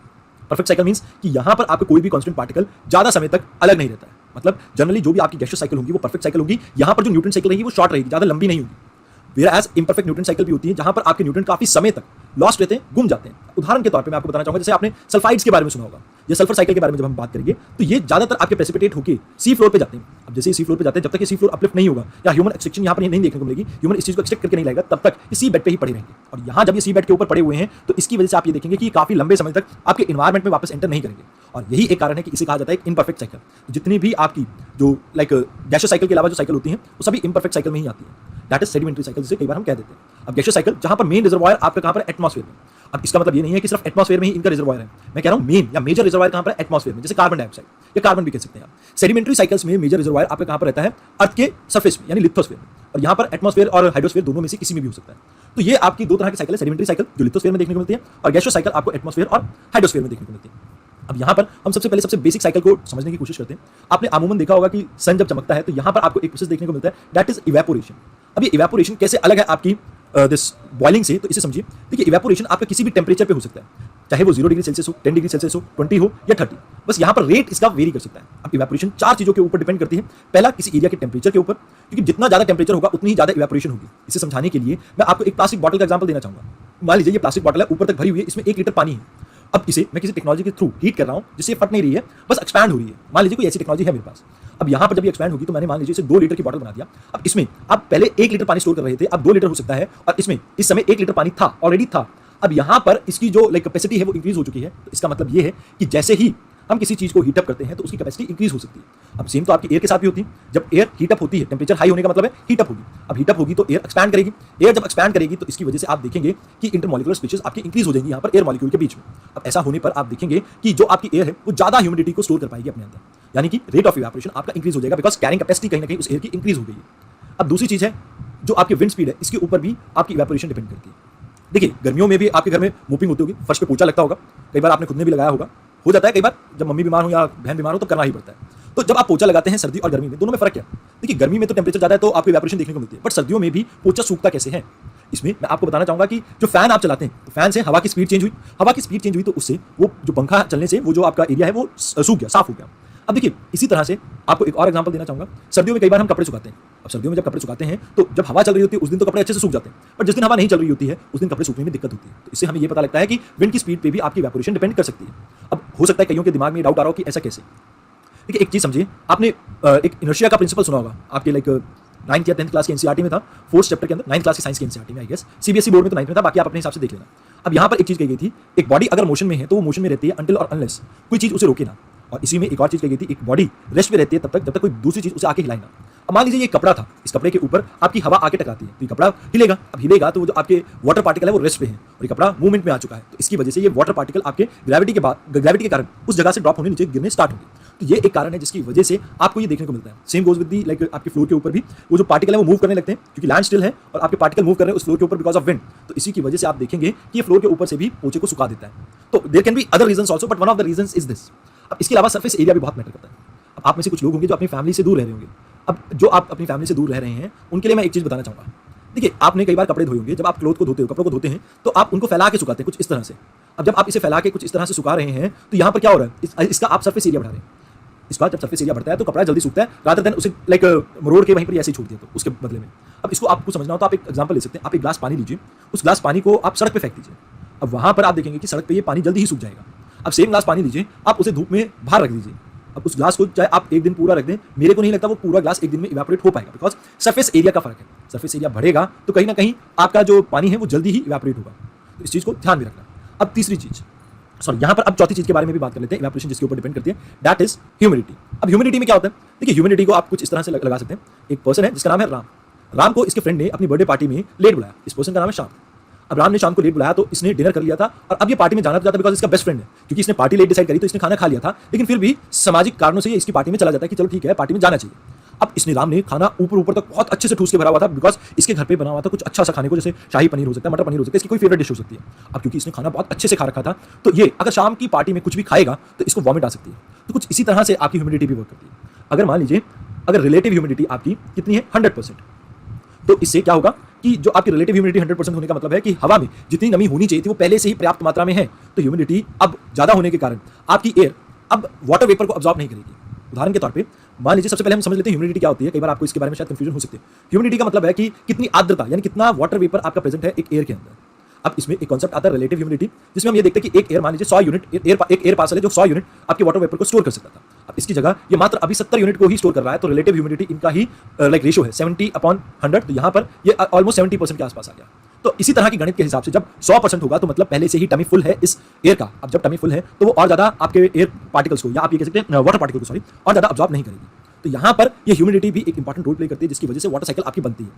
Perfect cycle means कि यहाँ पर आपका कोई भी कांस्टेंट पार्टिकल ज्यादा समय तक अलग नहीं रहता है, मतलब जनरली जो भी आपकी गैसियस साइकिल होगी वो परफेक्ट साइकिल होगी। यहाँ पर जो न्यूट्रिएंट साइकिल रहेगी वो शॉर्ट रहेगी, ज्यादा लंबी नहीं होगी। Whereas imperfect न्यूट्रिएंट साइकिल भी होती है जहां पर आपके न्यूट्रिएंट काफी समय तक लॉस्ट रहते हैं, गुम जाते हैं। उदाहरण के तौर पे मैं आपको बताना चाहूंगा, जैसे आपने सल्फाइड्स के बारे में सुना होगा, या सल्फर साइकिल के बारे में जब हम बात करेंगे तो ये ज्यादातर आपके प्रेसिपिटेट होकर सी फ्लोर पे जाते हैं। अब जैसे ही सी फ्लोर पे जाते हैं, जब तक ये सी फ्लोर अपलिफ्ट नहीं होगा या ह्यूमन एक्सट्रैक्शन यहाँ पर नहीं देखने को मिलेगी, ह्यूमन इस चीज को एक्सट्रैक्ट करके नहीं लाएगा, तब तक ये सी बेड पे ही पड़े रहेंगे। और यहाँ जब ये सी बेड के ऊपर पड़े हुए हैं तो इसकी वजह से आप ये देखेंगे कि काफी लंबे समय तक आपके इन्वायरमेंट में वापस एंटर नहीं करेंगे। और यही एक कारण है कि इसे कहा जाता है इम्परफेक्ट साइकिल। जितनी भी आपकी जो लाइक गैसियस साइकिल के अलावा जो साइकिल होती है वो सभी इम्परफेक्ट साइकिल में ही आती है। दैट इज सेडिमेंट्री साइकिल, जिसे कई बार हम कह देते हैं। अब गैसियस साइकिल जहां पर मेन रिजर्वायर आपका कहां पर एटमॉस्फेयर में। अब इसका मतलब ये नहीं है कि सिर्फ एटमॉस्फेयर में ही इनका रिजर्वायर है, मैं कह रहा हूं मेन या मेजर रिजर्वायर कहां पर है, एटमॉस्फेयर में, जैसे कार्बन डाइऑक्साइड या कार्बन भी कह सकते हैं आप। सेडिमेंट्री साइकिल्स में मेजर रिजर्वायर आपका कहां पर रहता है, अर्थ के सरफेस में यानी लिथोस्फेयर में, और यहां पर एटमॉस्फेयर और हाइड्रोस्फेयर दोनों में से किसी में भी हो सकता है। तो ये आपकी दो तरह की साइकिल है, सेडिमेंट्री साइकिल जो लिथोस्फेयर में देखने को मिलती है और गैसियस साइकिल आपको एटमॉस्फेयर और हाइड्रोस्फेयर में देखने को मिलती है। अब यहाँ पर हम सबसे पहले सबसे बेसिक साइकिल को समझने की कोशिश करते हैं। आपने अमूमन देखा होगा कि सन जब चमकता है तो यहाँ पर आपको एक प्रोसेस देखने को मिलता है, दैट इज इवेपोरेशन। अब ये इवेपोरेशन कैसे अलग है आपकी दिस बॉइलिंग से, तो इसे समझिए। देखिए इवेपोरेशन आपका किसी भी टेम्परेचर पे हो सकता है, चाहे वो 0 डिग्री सेल्सियस हो, 10 डिग्री सेल्सियस हो, 20 हो या 30, बस यहाँ पर रेट इसका वेरी कर सकता है। अब इवेपोरेशन 4 चीजों के ऊपर डिपेंड करती है। पहला, किसी एरिया के टेम्परेचर के ऊपर, क्योंकि जितना ज्यादा टेम्परेचर होगा उतनी ही ज्यादा इवेपोरेशन होगी। इसे समझाने के लिए मैं आपको एक प्लास्टिक बॉटल का एग्जांपल देना चाहूंगा। मान लीजिए ये प्लास्टिक बॉटल है, ऊपर तक भरी हुई है, इसमें 1 लीटर पानी है। अब इसे मैं किसी टेक्नोलॉजी के थ्रू हीट कर रहा हूं जिससे फट नहीं रही है, बस एक्सपैंड हो रही है। मान लीजिए कोई ऐसी टेक्नोलॉजी है मेरे पास। अब यहाँ पर जब ये एक्सपैंड होगी तो मैंने मान लीजिए इसे 2 लीटर की बॉटल बना दिया। अब इसमें आप पहले 1 लीटर पानी स्टोर कर रहे थे, अब 2 लीटर हो सकता है, और इसमें इस समय 1 लीटर पानी था, ऑलरेडी था। अब यहाँ पर इसकी जो लाइक कैपेसिटी है वो इंक्रीज हो चुकी है। तो इसका मतलब ये है कि जैसे ही हम किसी चीज को हीटअप करते हैं तो उसकी कैपेसिटी इंक्रीज हो सकती है। अब सेम तो आपकी एयर के साथ भी होती है। जब एयर हीटअप होती है, टेम्परेचर हाई होने का मतलब है हीटअप होगी। अब हीटअप होगी तो एयर एक्सपैंड करेगी। एयर जब एक्सपैंड करेगी तो इसकी वजह से आप देखेंगे कि इंटरमॉलिक्यूलर स्पीशीज आपकी इंक्रीज हो जाएंगी यहाँ पर एयर मॉलिक्यूल के बीच में। अब ऐसा होने पर आप देखेंगे कि जो आपकी एयर है वो ज्यादा ह्यूमिडिटी को स्टोर कर पाएगी अपने अंदर, यानी कि रेट ऑफ इवेपोरेशन आपका इंक्रीज हो जाएगा, बिकॉज कैरिंग कैपेसिटी कहीं ना कहीं उस एयर की इंक्रीज हो गई है। अब दूसरी चीज है जो आपकी विंड स्पीड है, इसके ऊपर भी आपकी इवेपोरेशन डिपेंड करती है। देखिए गर्मियों में भी आपके घर में मोपिंग होती होगी, फर्श पे पोछा लगता होगा, कई बार आपने खुद ने भी लगाया होगा, हो जाता है कई बार जब मम्मी बीमार हो या बहन बीमार हो तो करना ही पड़ता है। तो जब आप पोछा लगाते हैं सर्दी और गर्मी में, दोनों में फर्क क्या है? देखिए गर्मी में तो टेम्परेचर ज्यादा है तो आपको इवेपोरेशन देखने को मिलती है, बट सर्दियों में भी पोछा सूखता कैसे है, इसमें मैं आपको बताना चाहूंगा कि जो फैन आप चलाते हैं, तो फैन से हवा की स्पीड चेंज हुई, हवा की स्पीड चेंज हुई तो उससे वो जो पंखा चलने से वो जो आपका एरिया है वो सूख गया, साफ हो गया। अब देखिए इसी तरह से आपको एक और एग्जांपल देना चाहूंगा। सर्दियों में कई बार हम कपड़े सुखाते हैं। अब सर्दियों में जब कपड़े सुखाते हैं तो जब हवा चल रही होती है उस दिन तो कपड़े अच्छे से सूख जाते हैं, पर जिस दिन हवा नहीं चल रही होती है उस दिन कपड़े सूखने में दिक्कत होती है। तो इससे हमें ये पता लगता है कि विंड की स्पीड पे भी आपकी इवेपोरेशन डिपेंड कर सकती है। अब हो सकता है कईयों के दिमाग में डाउट आ रहा हो कि ऐसा कैसे। देखिए एक चीज समझिए, आपने एक इनर्शिया का प्रिंसिपल सुना होगा, आपके लाइक 9th या 10th क्लास के एनसीईआरटी में था, 4th चैप्टर के अंदर, 9th क्लास की साइंस के एनसीईआरटी में, आई गेस सीबीएसई बोर्ड में तो 9th में था, बाकी आप अपने हिसाब से देख लेना। अब यहाँ पर एक चीज कही गई थी, एक बॉडी अगर मोशन में है तो वो मोशन में रहती है अनटिल और अनलेस कोई चीज उसे रोके ना। और इसी में एक और चीज कही गई थी, एक बॉडी रेस्ट में रहती है तब तक जब तक कोई दूसरी चीज उसे आके हिलाए ना। अब मान लीजिए ये कपड़ा था, इस कपड़े के ऊपर आपकी हवा आके टकराती है तो ये कपड़ा हिलेगा। अब हिलेगा तो वो जो आपके वाटर पार्टिकल है वो रेस्ट पे है और ये कपड़ा मूवमेंट में आ चुका है, तो इसकी वजह से ये वाटर पार्टिकल आपके ग्रेविटी के कारण उस जगह से ड्रॉप होने नीचे गिरने स्टार्ट होंगे। तो ये एक कारण है जिसकी वजह से आपको ये देखने को मिलता है। Same goes with the like आपके फ्लोर के ऊपर भी वो जो पार्टिकल है वो मूव करने लगते हैं, क्योंकि लैंड स्टिल है और आपके पार्टिकल मूव कर रहे हैं उस फ्लोर के ऊपर बिकॉज ऑफ विंड। तो इसी की वजह से आप देखेंगे कि ये फ्लोर के ऊपर से भी पोछे को सुखा देता है। तो there can be other reasons also, but one of the reasons is this. अब इसके अलावा सरफेस एरिया भी बहुत मैटर करता है। अब आप में से कुछ लोग होंगे जो अपनी फैमिली से दूर रह रहे होंगे। अब जो आप अपनी फैमिली से दूर रह रहे हैं उनके लिए मैं एक चीज बताना चाहूंगा। देखिए आपने कई बार कपड़े धोए होंगे, जब आप क्लोथ को धोते हो, कपड़ों को धोते हैं तो आप उनको फैला के सुखाते हैं कुछ इस तरह से। अब जब आप इसे फैला के कुछ इस तरह से सुखा रहे हैं तो यहाँ पर क्या हो रहा है, इसका आप सरफेस एरिया बढ़ा रहे हैं। इसका जब सरफेस एरिया बढ़ता है तो कपड़ा जल्दी सूखता है, रादर देन उसे लाइक मरोड़ के वहीं पर ऐसे ही छोड़ दिया तो उसके बदले में। अब इसको आपको समझना हो तो आप एक एग्जांपल ले सकते हैं। आप एक ग्लास पानी लीजिए, उस ग्लास पानी को आप सड़क पे फेंक दीजिए। अब वहां पर आप देखेंगे कि सड़क पे ये पानी जल्दी ही सूख जाएगा। अब सेम ग्लास पानी लीजिए, आप उसे धूप में बाहर रख दीजिए। अब उस ग्लास को चाहे आप एक दिन पूरा रख दें, मेरे को नहीं लगता वो पूरा ग्लास एक दिन में इवेपोरेट हो पाएगा, बिकॉज सरफेस एरिया का फर्क है। सरफेस एरिया बढ़ेगा तो कहीं ना कहीं आपका जो पानी है वो जल्दी ही इवेपोरेट होगा। तो इस चीज को ध्यान में रखना। अब तीसरी चीज, सॉरी यहाँ पर अब चौथी चीज के बारे में भी बात कर लेते हैं, इवेपोरेशन जिसके ऊपर डिपेंड करती है, दैट इज ह्यूमिडिटी। अब ह्यूमिडिटी में क्या होता है? देखिए ह्यूमिडिटी को आप कुछ इस तरह से लगा सकते हैं। एक पर्सन है जिसका नाम है राम। राम को इसके फ्रेंड ने अपनी बर्थडे पार्टी में लेट बुलाया। इस पर्सन का नाम है श्याम। अब राम ने शाम को लेट बुलाया तो इसने डिनर कर लिया था और अब ये पार्टी में जाना तो जाता बिकॉज इसका बेस्ट फ्रेंड है, क्योंकि इसने पार्टी लेट डिसाइड करी तो इसने खाना खा लिया था, लेकिन फिर भी सामाजिक कारणों से ये इसकी पार्टी में चला जाता है कि चलो ठीक है पार्टी में जाना चाहिए। अब इसने राम ने खाना ऊपर तक बहुत अच्छे से ठूस के भरा हुआ था, बिकॉज इसके घर पे बना हुआ था कुछ अच्छा सा खाने को, जैसे शाही पनीर हो सकता है, मटर पनीर हो सकता है, इसकी कोई फेवरेट डिश हो सकती है। अब क्योंकि इसने खाना बहुत अच्छे से खा रखा था तो ये अगर शाम की पार्टी में कुछ भी खाएगा तो इसको वॉमिट आ सकती है। तो कुछ इसी तरह से आपकी ह्यूमिडिटी भी वर्क करती है। अगर मान लीजिए अगर रिलेटिव ह्यूमिडिटी आपकी कितनी है 100%, तो इससे क्या होगा कि जो आपकी रिलेटिव ह्यूमिडिटी 100% होने का मतलब है कि हवा में जितनी नमी होनी चाहिए थी वो पहले से ही पर्याप्त मात्रा में है, तो ह्यूमिडिटी अब ज्यादा होने के कारण आपकी एयर अब वाटर वेपर को अब्सॉर्ब नहीं करेगी। उदाहरण के तौर पे मान लीजिए, सबसे पहले हम समझ लेते हैं ह्यूमिडिटी क्या होती है। कई बार आपको इसके बारे में शायद कंफ्यूजन हो सकती है। ह्यूमिडिटी का मतलब है कि कितनी आर्द्रता यानी कितना वाटर वेपर आपका प्रेजेंट है एक एयर के अंदर। अब इसमें एक कॉन्सेप्ट आता है रिलेटिव ह्यूमिडिटी, जिसमें हम ये देखते हैं कि एक एयर, मान लीजिए 100 यूनिट एक एयर पार्सल है जो 100 यूनिट आपके वाटर वेपर को स्टोर कर सकता था। अब इसकी जगह ये मात्र अभी 70 यूनिट को ही स्टोर कर रहा है, तो रिलेटिव ह्यूमिडिटी इनका ही लाइक रेशियो है 70/100, तो यहाँ पर ये ऑलमोस्ट 70% के आसपास आ गया। तो इसी तरह की गणित के हिसाब से जब 100% होगा तो मतलब पहले से ही टमी फुल है इस एयर का। अब जब टमी फुल है तो वो और ज्यादा आपके एयर पार्टिकल्स को, या आप ये कह सकते हैं वाटर पार्टिकल को, और ज्यादा अब्जॉर्ब नहीं करेगी। तो यहाँ पर ये ह्यूमिडिटी भी एक इंपॉर्टेंट रोल प्ले करती है, जिसकी वजह से वाटर साइकिल आपकी बनती है।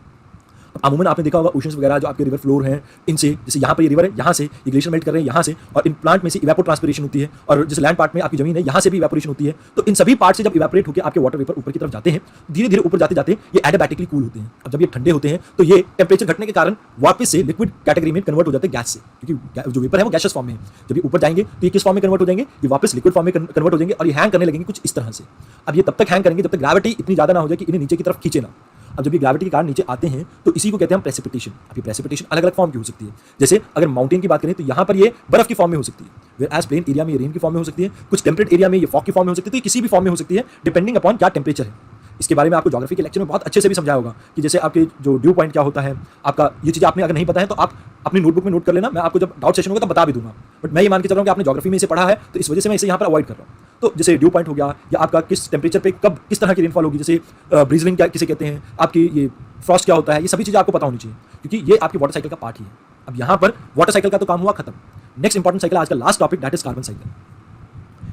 अमूमन आपने देखा होगा ओशंस वगैरह जो आपके रिवर फ्लोर हैं, इनसे जैसे यहाँ पर ये रिवर है, यहाँ से ये ग्लेशियर मेल्ट कर रहे हैं यहाँ से, और इन प्लांट में से इवेपोट्रांसपिरेशन होती है, और जैसे लैंड पार्ट में आपकी जमीन है यहाँ से भी इवेपोरेशन होती है। तो इन सभी पार्ट से जब इवेपोरेट होकर आपके वाटर वेपर ऊपर की तरफ जाते हैं, धीरे धीरे ऊपर जाते जाते ये एडियाबैटिकली कूल होते हैं। अब जब ये ठंडे होते हैं तो ये टेम्परेचर घटने के कारण वापस से लिक्विड कैटेगरी में कन्वर्ट हो जाते हैं गैस से, क्योंकि जो वेपर है वो गैसियस फॉर्म में है। जब ये ऊपर जाएंगे तो ये किस फॉर्म में कन्वर्ट हो जाएंगे, ये वापस लिक्विड फॉर्म में कन्वर्ट हो जाएंगे, और ये हैंग करने लगेंगे कुछ इस तरह से। अब ये तब तक हैंग करेंगे जब तक ग्रेविटी इतनी ज्यादा ना हो जाए कि इन्हें नीचे की तरफ खींचे ना। अब जब ये ग्रेविटी के कारण नीचे आते हैं तो इसी को कहते हैं हम प्रेसिपिटेशन। अब ये प्रेसिपिटेशन अलग अलग फॉर्म की हो सकती है, जैसे अगर माउंटेन की बात करें तो यहाँ पर ये बर्फ की फॉर्म में हो सकती है, वेयर एज प्लेन एरिया में ये रेन की फॉर्म में हो सकती है, कुछ टेम्परेट एरिया में ये फॉग की फॉर्म में हो सकती है। तो ये किसी भी फॉर्म में हो सकती है डिपेंडिंग अपॉन क्या टेम्परेचर है। इसके बारे में आपको ज्योग्राफी के लेक्चर में बहुत अच्छे से भी समझाया होगा कि जैसे आपके जो ड्यू पॉइंट क्या होता है, आपका ये चीज़ आपने अगर नहीं पता है तो आप अपनी नोटबुक में नोट कर लेना, मैं आपको जब डाउट सेशन होगा तब बता भी दूंगा। बट मैं ये मान के चल रहा हूँ कि आपने ज्योग्राफी में इसे पढ़ा है, तो इस वजह से मैं इसे यहाँ पर अवॉइड कर रहा हूँ। तो जैसे ड्यू पॉइंट हो गया, या आपका किस टेम्परेचर पे कब किस तरह की रेनफॉल होगी, जैसे ब्रीजलिंग क्या किसे कहते हैं, आपकी ये फ्रॉस्ट क्या होता है, ये सभी चीज़ें आपको पता होनी चाहिए, क्योंकि ये आपकी वाटर साइकिल का पार्ट ही है। अब यहाँ पर वाटर साइकिल का तो काम हुआ खत्म। नेक्स्ट इंपॉर्टेंट साइकिल आज का last topic, that is carbon cycle.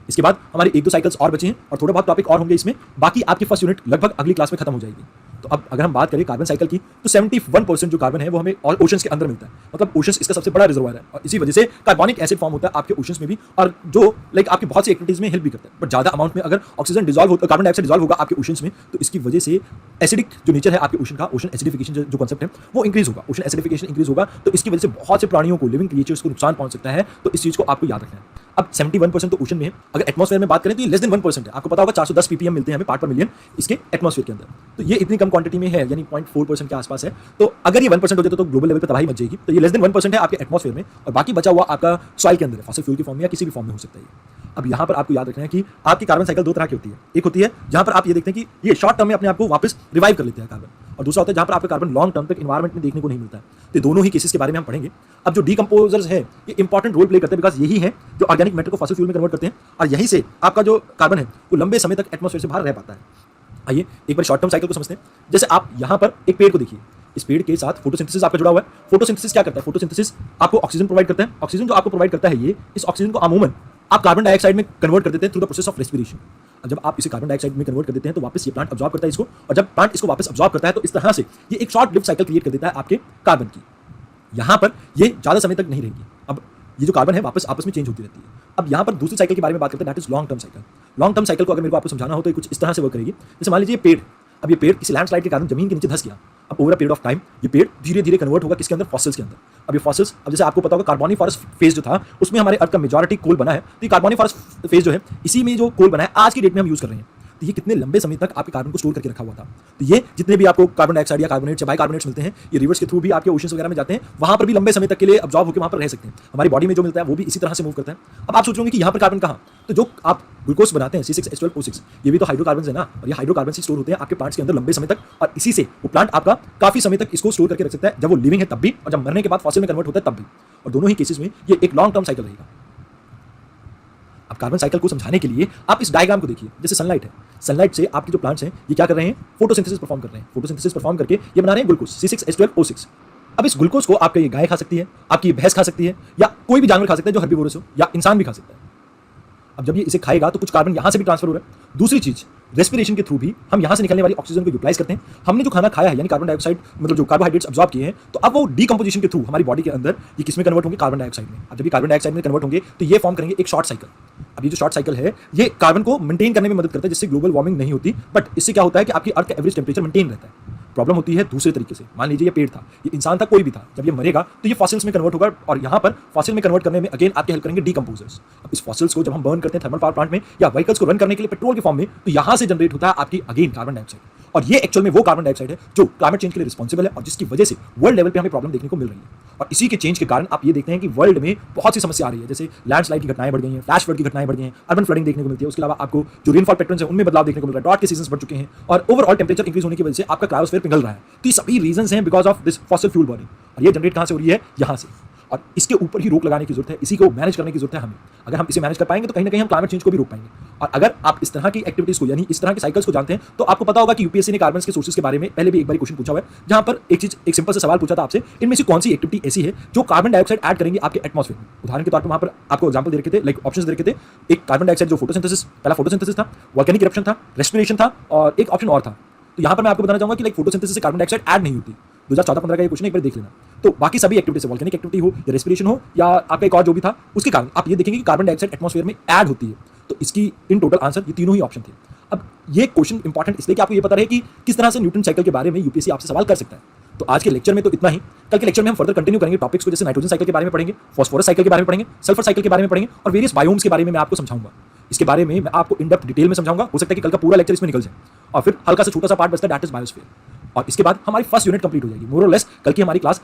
इसके बाद हमारे 1-2 साइकिल्स और बचे हैं और थोड़े बहुत टॉपिक और होंगे इसमें, बाकी आपकी फर्स्ट यूनिट लगभग अगली क्लास में खत्म हो जाएगी। तो अब अगर हम बात करें कार्बन साइकिल की, तो 71% जो कार्बन है वो हमें और ओशंस के अंदर मिलता है, मतलब ओशंस इसका सबसे बड़ा रिजर्वायर है, और इसी वजह से कार्बोनिक एसिड फॉर्म होता है आपके ओशंस में भी, और जो लाइक आपकी बहुत सी एक्टिविटीज में हेल्प भी करता है। बट ज्यादा अमाउंट में अगर ऑक्सीजन डिजॉल्व होता, कार्बन डाइऑक्साइड डिजॉल्व होगा आपके ओशंस में, तो इसकी वजह से एसिडिक जो नेचर है आपके ओशन का, ओशन एसिडिफिकेशन जो कॉन्सेप्ट है वो इंक्रीज होगा, ओशन एसिडिफिकेशन इंक्रीज होगा, तो इसकी वजह से बहुत से प्राणियों को, लिविंग क्रिएचर्स को नुकसान पहुंच सकता है। तो इस चीज को आपको याद रखना है। अब 71% तो ओशन में है, अगर एटमॉस्फेयर में बात करें तो ये लेस देन 1% है। आपको पता होगा 410 ppm मिलते हैं हमें पार्ट पर मिलियन इसके एटमॉस्फेयर के अंदर, तो ये इतनी कम क्वांटिटी में है, यानी 0.4% के आसपास है। तो अगर ये 1% हो जाता तो ग्लोबल लेवल पे तबाही मच जाएगी। तो ये लेस देन 1% है आपके एटमॉस्फेयर में, और बाकी बचा हुआ आपका सॉइल के अंदर है, फॉसिल फ्यूल की फॉर्म में या किसी भी फॉर्म में हो सकता है। अब यहाँ पर आपको याद रखना है कि आपकी कार्बन साइकिल 2 तरह की होती है। एक होती है जहाँ पर आप ये देखते हैं कि ये शॉर्ट टर्म में अपने आप को वापस रिवाइव कर लेते हैं कार्बन, और दूसरा होता है जहाँ पर आपका कार्बन लॉन्ग टर्म तक एनवायरमेंट में देखने को नहीं मिलता है। तो दोनों ही केसेस के बारे में हम पढ़ेंगे। अब जो डीकंपोजर्स है ये इंपॉर्टेंट रोल प्ले करते हैं, बिकॉज यही है जो ऑर्गेनिक मैटर को फॉसिल फ्यूल में कन्वर्ट करते हैं, और यहीं से आपका जो कार्बन है वो लंबे समय तक एटमॉस्फेयर से बाहर रह पाता है। आइए एक बार शॉर्ट टर्म साइकिल को समझते हैं। जैसे आप यहाँ पर एक पेड़ को देखिए, इस पेड़ के साथ फोटोसिंथेसिस आपका जुड़ा हुआ है। फोटोसिंथेसिस क्या करता है? फोटोसिंथेसिस आपको ऑक्सीजन प्रोवाइड करता है। ऑक्सीजन जो आपको प्रोवाइड करता है, ये इस ऑक्सीजन को अमूमन आप कार्बन डाइऑक्साइड में कन्वर्ट कर देते हैं through the process of respiration. अब जब आप इसे कार्बन डाइऑक्साइड में कन्वर्ट कर देते हैं तो वापस ये प्लांट अब्जॉर्ब करता है इसको, और जब प्लांट इसको वापस अब्जॉर्ब करता है तो इस तरह से ये एक शॉर्ट लिव्ड साइकिल क्रिएट कर देता है आपके कार्बन की। यहाँ पर ये ज़्यादा समय तक नहीं रहेगी। अब ये जो कार्बन है वापस आपस में चेंज होती रहती है। अब यहाँ पर दूसरी साइकिल के बारे में बात करते हैं, that is long term cycle. Long term cycle को अगर मेरे को आपको समझाना हो तो कुछ इस तरह से वर्क करेगी। जैसे मान लीजिए पेड़, अब ये पेड़ किसी लैंडस्लाइड के कारण जमीन के नीचे धंस गया। अब over a period of time ये पेड़ धीरे धीरे कन्वर्ट होगा किसके अंदर? फॉसिल्स के अंदर। अब ये फॉसिल्स, अब जैसे आपको पता होगा कार्बोनिफॉरस फेज जो था उसमें हमारे अर्थ का मेजॉरिटी कोल बना है, तो ये कार्बोनिफॉरस फेज जो है इसी में जो कोल बना है आज की डेट में हम यूज कर रहे हैं। तो ये कितने लंबे समय तक आपके कार्बन को स्टोर करके रखा हुआ था। तो ये जितने भी आपको कार्बन डाइऑक्साइड या कार्बोनेट्स या बाइकार्बोनेट्स मिलते हैं, ये रिवर्स के थ्रू भी आपके ओशंस वगैरह में जाते हैं, वहां पर भी लंबे समय तक के लिए अब्जॉर्ब होकर वहां पर रह सकते हैं। हमारी बॉडी में जो मिलता है वो भी इसी तरह से मूव करता है। अब आप सोच रहे होंगे कि यहाँ पर कार्बन कहाँ? तो जो आप ग्लूकोज बनाते हैं C6H12O6, ये भी तो हाइड्रोकार्बन है ना, और ये हाइड्रोकार्बन से स्टोर होते हैं आपके प्लांट्स के अंदर लंबे समय तक, और इसी से वो प्लांट आपका काफी समय तक इसको स्टोर करके रख सकता है, जब वो लिविंग है तब भी, और जब मरने के बाद फॉसिल में कन्वर्ट होता है तब भी। और दोनों ही केसेस में ये एक लॉन्ग टर्म साइकिल रहेगा। अब कार्बन साइकिल को समझाने के लिए आप इस डायग्राम को देखिए। जैसे सनलाइट है, सनलाइट से आपके जो प्लांट्स हैं ये क्या कर रहे हैं? फोटोसिंथेसिस परफॉर्म कर रहे हैं। फोटोसिंथेसिस परफॉर्म करके ये बना रहे हैं ग्लूकोज C6H12O6। अब इस ग्लूकोज को आपकी गाय खा सकती है, आपकी भैंस खा सकती है, या कोई भी जानवर खा सकता है जो हर्बीवोरस हो, या इंसान भी खा सकता है। अब जब ये इसे खाएगा तो कुछ कार्बन यहाँ से भी ट्रांसफर हो रहा है। दूसरी चीज, रेस्पिरेशन के थ्रू भी हम यहाँ से निकलने वाली ऑक्सीजन को यूटिलाइज करते हैं। हमने जो खाना खाया है यानी कार्बन डाइऑक्साइड, मतलब जो कार्बोहाइड्रेट्स अब्जॉर्ब किए हैं, तो अब वो डीकंपोजिशन के थ्रू हमारी बॉडी के अंदर ये किस में कन्वर्ट होंगे? कार्बन डाइऑक्साइड में। अब जब ये कार्बन डाइऑक्साइड में कन्वर्ट होंगे तो ये फॉर्म करेंगे एक शॉर्ट साइकिल। अब ये जो शॉर्ट साइकिल है ये कार्बन को मेंटेन करने में मदद करता है, जिससे ग्लोबल वार्मिंग नहीं होती। बट इससे क्या होता है कि आपकी अर्थ का एवरेज टेम्परेचर मेंटेन रहता है। प्रॉब्लम होती है दूसरे तरीके से। मान लीजिए ये पेड़ था, ये इंसान था, कोई भी था, जब ये मरेगा तो ये फॉसिल्स में कन्वर्ट होगा, और यहाँ पर फॉसिल में कन्वर्ट करने में अगेन आपके हेल्प करेंगे डीकंपोजर्स। अब इस फॉसिल्स को जब हम बर्न करते हैं थर्मल पावर प्लांट में या व्हीकल्स को रन करने के लिए पेट्रोल के फॉर्म में, तो यहाँ से जनरेट होता है आपकी अगेन कार्बन डाइऑक्साइड। और ये एक्चुअल में वो कार्बन डाइऑक्साइड है जो क्लाइमेट चेंज के लिए रिस्पॉन्सिबल है, और जिसकी वजह से वर्ल्ड लेवल पे हमें प्रॉब्लम देखने को मिल रही है। और इसी के चेंज के कारण आप ये देखते हैं कि वर्ल्ड में बहुत सी समस्या आ रही है, जैसे लैंडस्लाइड की घटनाएं बढ़ गई हैं, फ्लैश फ्लड की घटनाएं बढ़ गई हैं, अर्बन फ्लडिंग देखने को मिलती है। उसके अलावा आपको जो रेनफॉल पैटर्न्स हैं उनमें बदलाव देखने को मिल रहा है, ड्रॉट के सीजन्स बढ़ चुके हैं, और ओवरऑल टेम्परेचर इंक्रीज होने की वजह से आपका क्रायोस्फीयर पिघल रहा है। तो ये सभी रीजंस हैं because of this fossil fuel burning. और ये जनरेट कहाँ से हो रही है? यहाँ से। और इसके ऊपर ही रोक लगाने की जरूरत है, इसी को मैनेज करने की जरूरत है हमें। अगर हम इसे मैनेज कर पाएंगे तो कहीं ना कहीं हम क्लाइमेट चेंज को भी रोक पाएंगे। और अगर आप इस तरह की एक्टिविटीज को, यानी इस तरह के साइकिल्स को जानते हैं, तो आपको पता होगा कि यूपीएससी ने कार्बन के सोर्सेज के बारे में पहले भी एक बार क्वेश्चन पूछा हुआ है, जहां पर एक सिंपल सा सवाल पूछा था आपसे, इनमें से कौन सी एक्टिविटी ऐसी है जो कार्बन डाइऑक्साइड ऐड करेंगे आपके एटमॉस्फेयर में। उदाहरण के तौर पर वहां पर आपको एग्जांपल दे रखे थे, लाइक ऑप्शंस दे रखे थे, एक कार्बन डाइऑक्साइड जो फोटोसिंथेसिस, पहला फोटोसिंथेसिस था, वोल्केनिक इरप्शन था, रेस्पिरेशन था, और एक ऑप्शन और था। तो यहां पर मैं आपको बताना चाहूंगा कि लाइक फोटोसिंथेसिस से कार्बन डाइऑक्साइड ऐड नहीं होती। 2014-15 का ये क्वेश्चन एक बार देख लेना। तो बाकी सभी एक्टिविटी से, वोल्केनिक एक्टिविटी हो या रेस्पिरेशन हो या आपका एक और जो भी था, उसके कारण आप ये देखेंगे कि कार्बन डाइऑक्साइड एटमॉस्फेयर में ऐड होती है। तो इसकी इन टोटल आंसर ये तीनों ही ऑप्शन थे। अब ये क्वेश्चन इंपॉर्टेंट इसलिए कि आपको ये पता रहे कि किस तरह से न्यूटन साइकिल के बारे में यूपीएससी आपसे सवाल कर सकता है। तो आज के लेक्चर में तो इतना ही। कल के लेक्चर में हम फर्दर कंटिन्यू करेंगे टॉपिक्स को, जैसे नाइट्रोजन साइकिल के बारे में पढ़ेंगे, फास्फोरस साइकिल के बारे में पढ़ेंगे, सल्फर साइकिल के बारे में पढ़ेंगे, और वेरियस बायोम्स के बारे में मैं आपको समझाऊंगा। इसके बारे में मैं आपको इन डेप्थ डिटेल में समझाऊंगा। हो सकता है कि कल का पूरा लेक्चर इसमें निकल जाए, और फिर हल्का सा छोटा सा पार्ट बचता है, दैट इज बायोस्फीयर। और इसके बाद हमारी फर्स्ट यूनिट कंप्लीट हो जाएगी। मोर और लेस कल की हमारी क्लास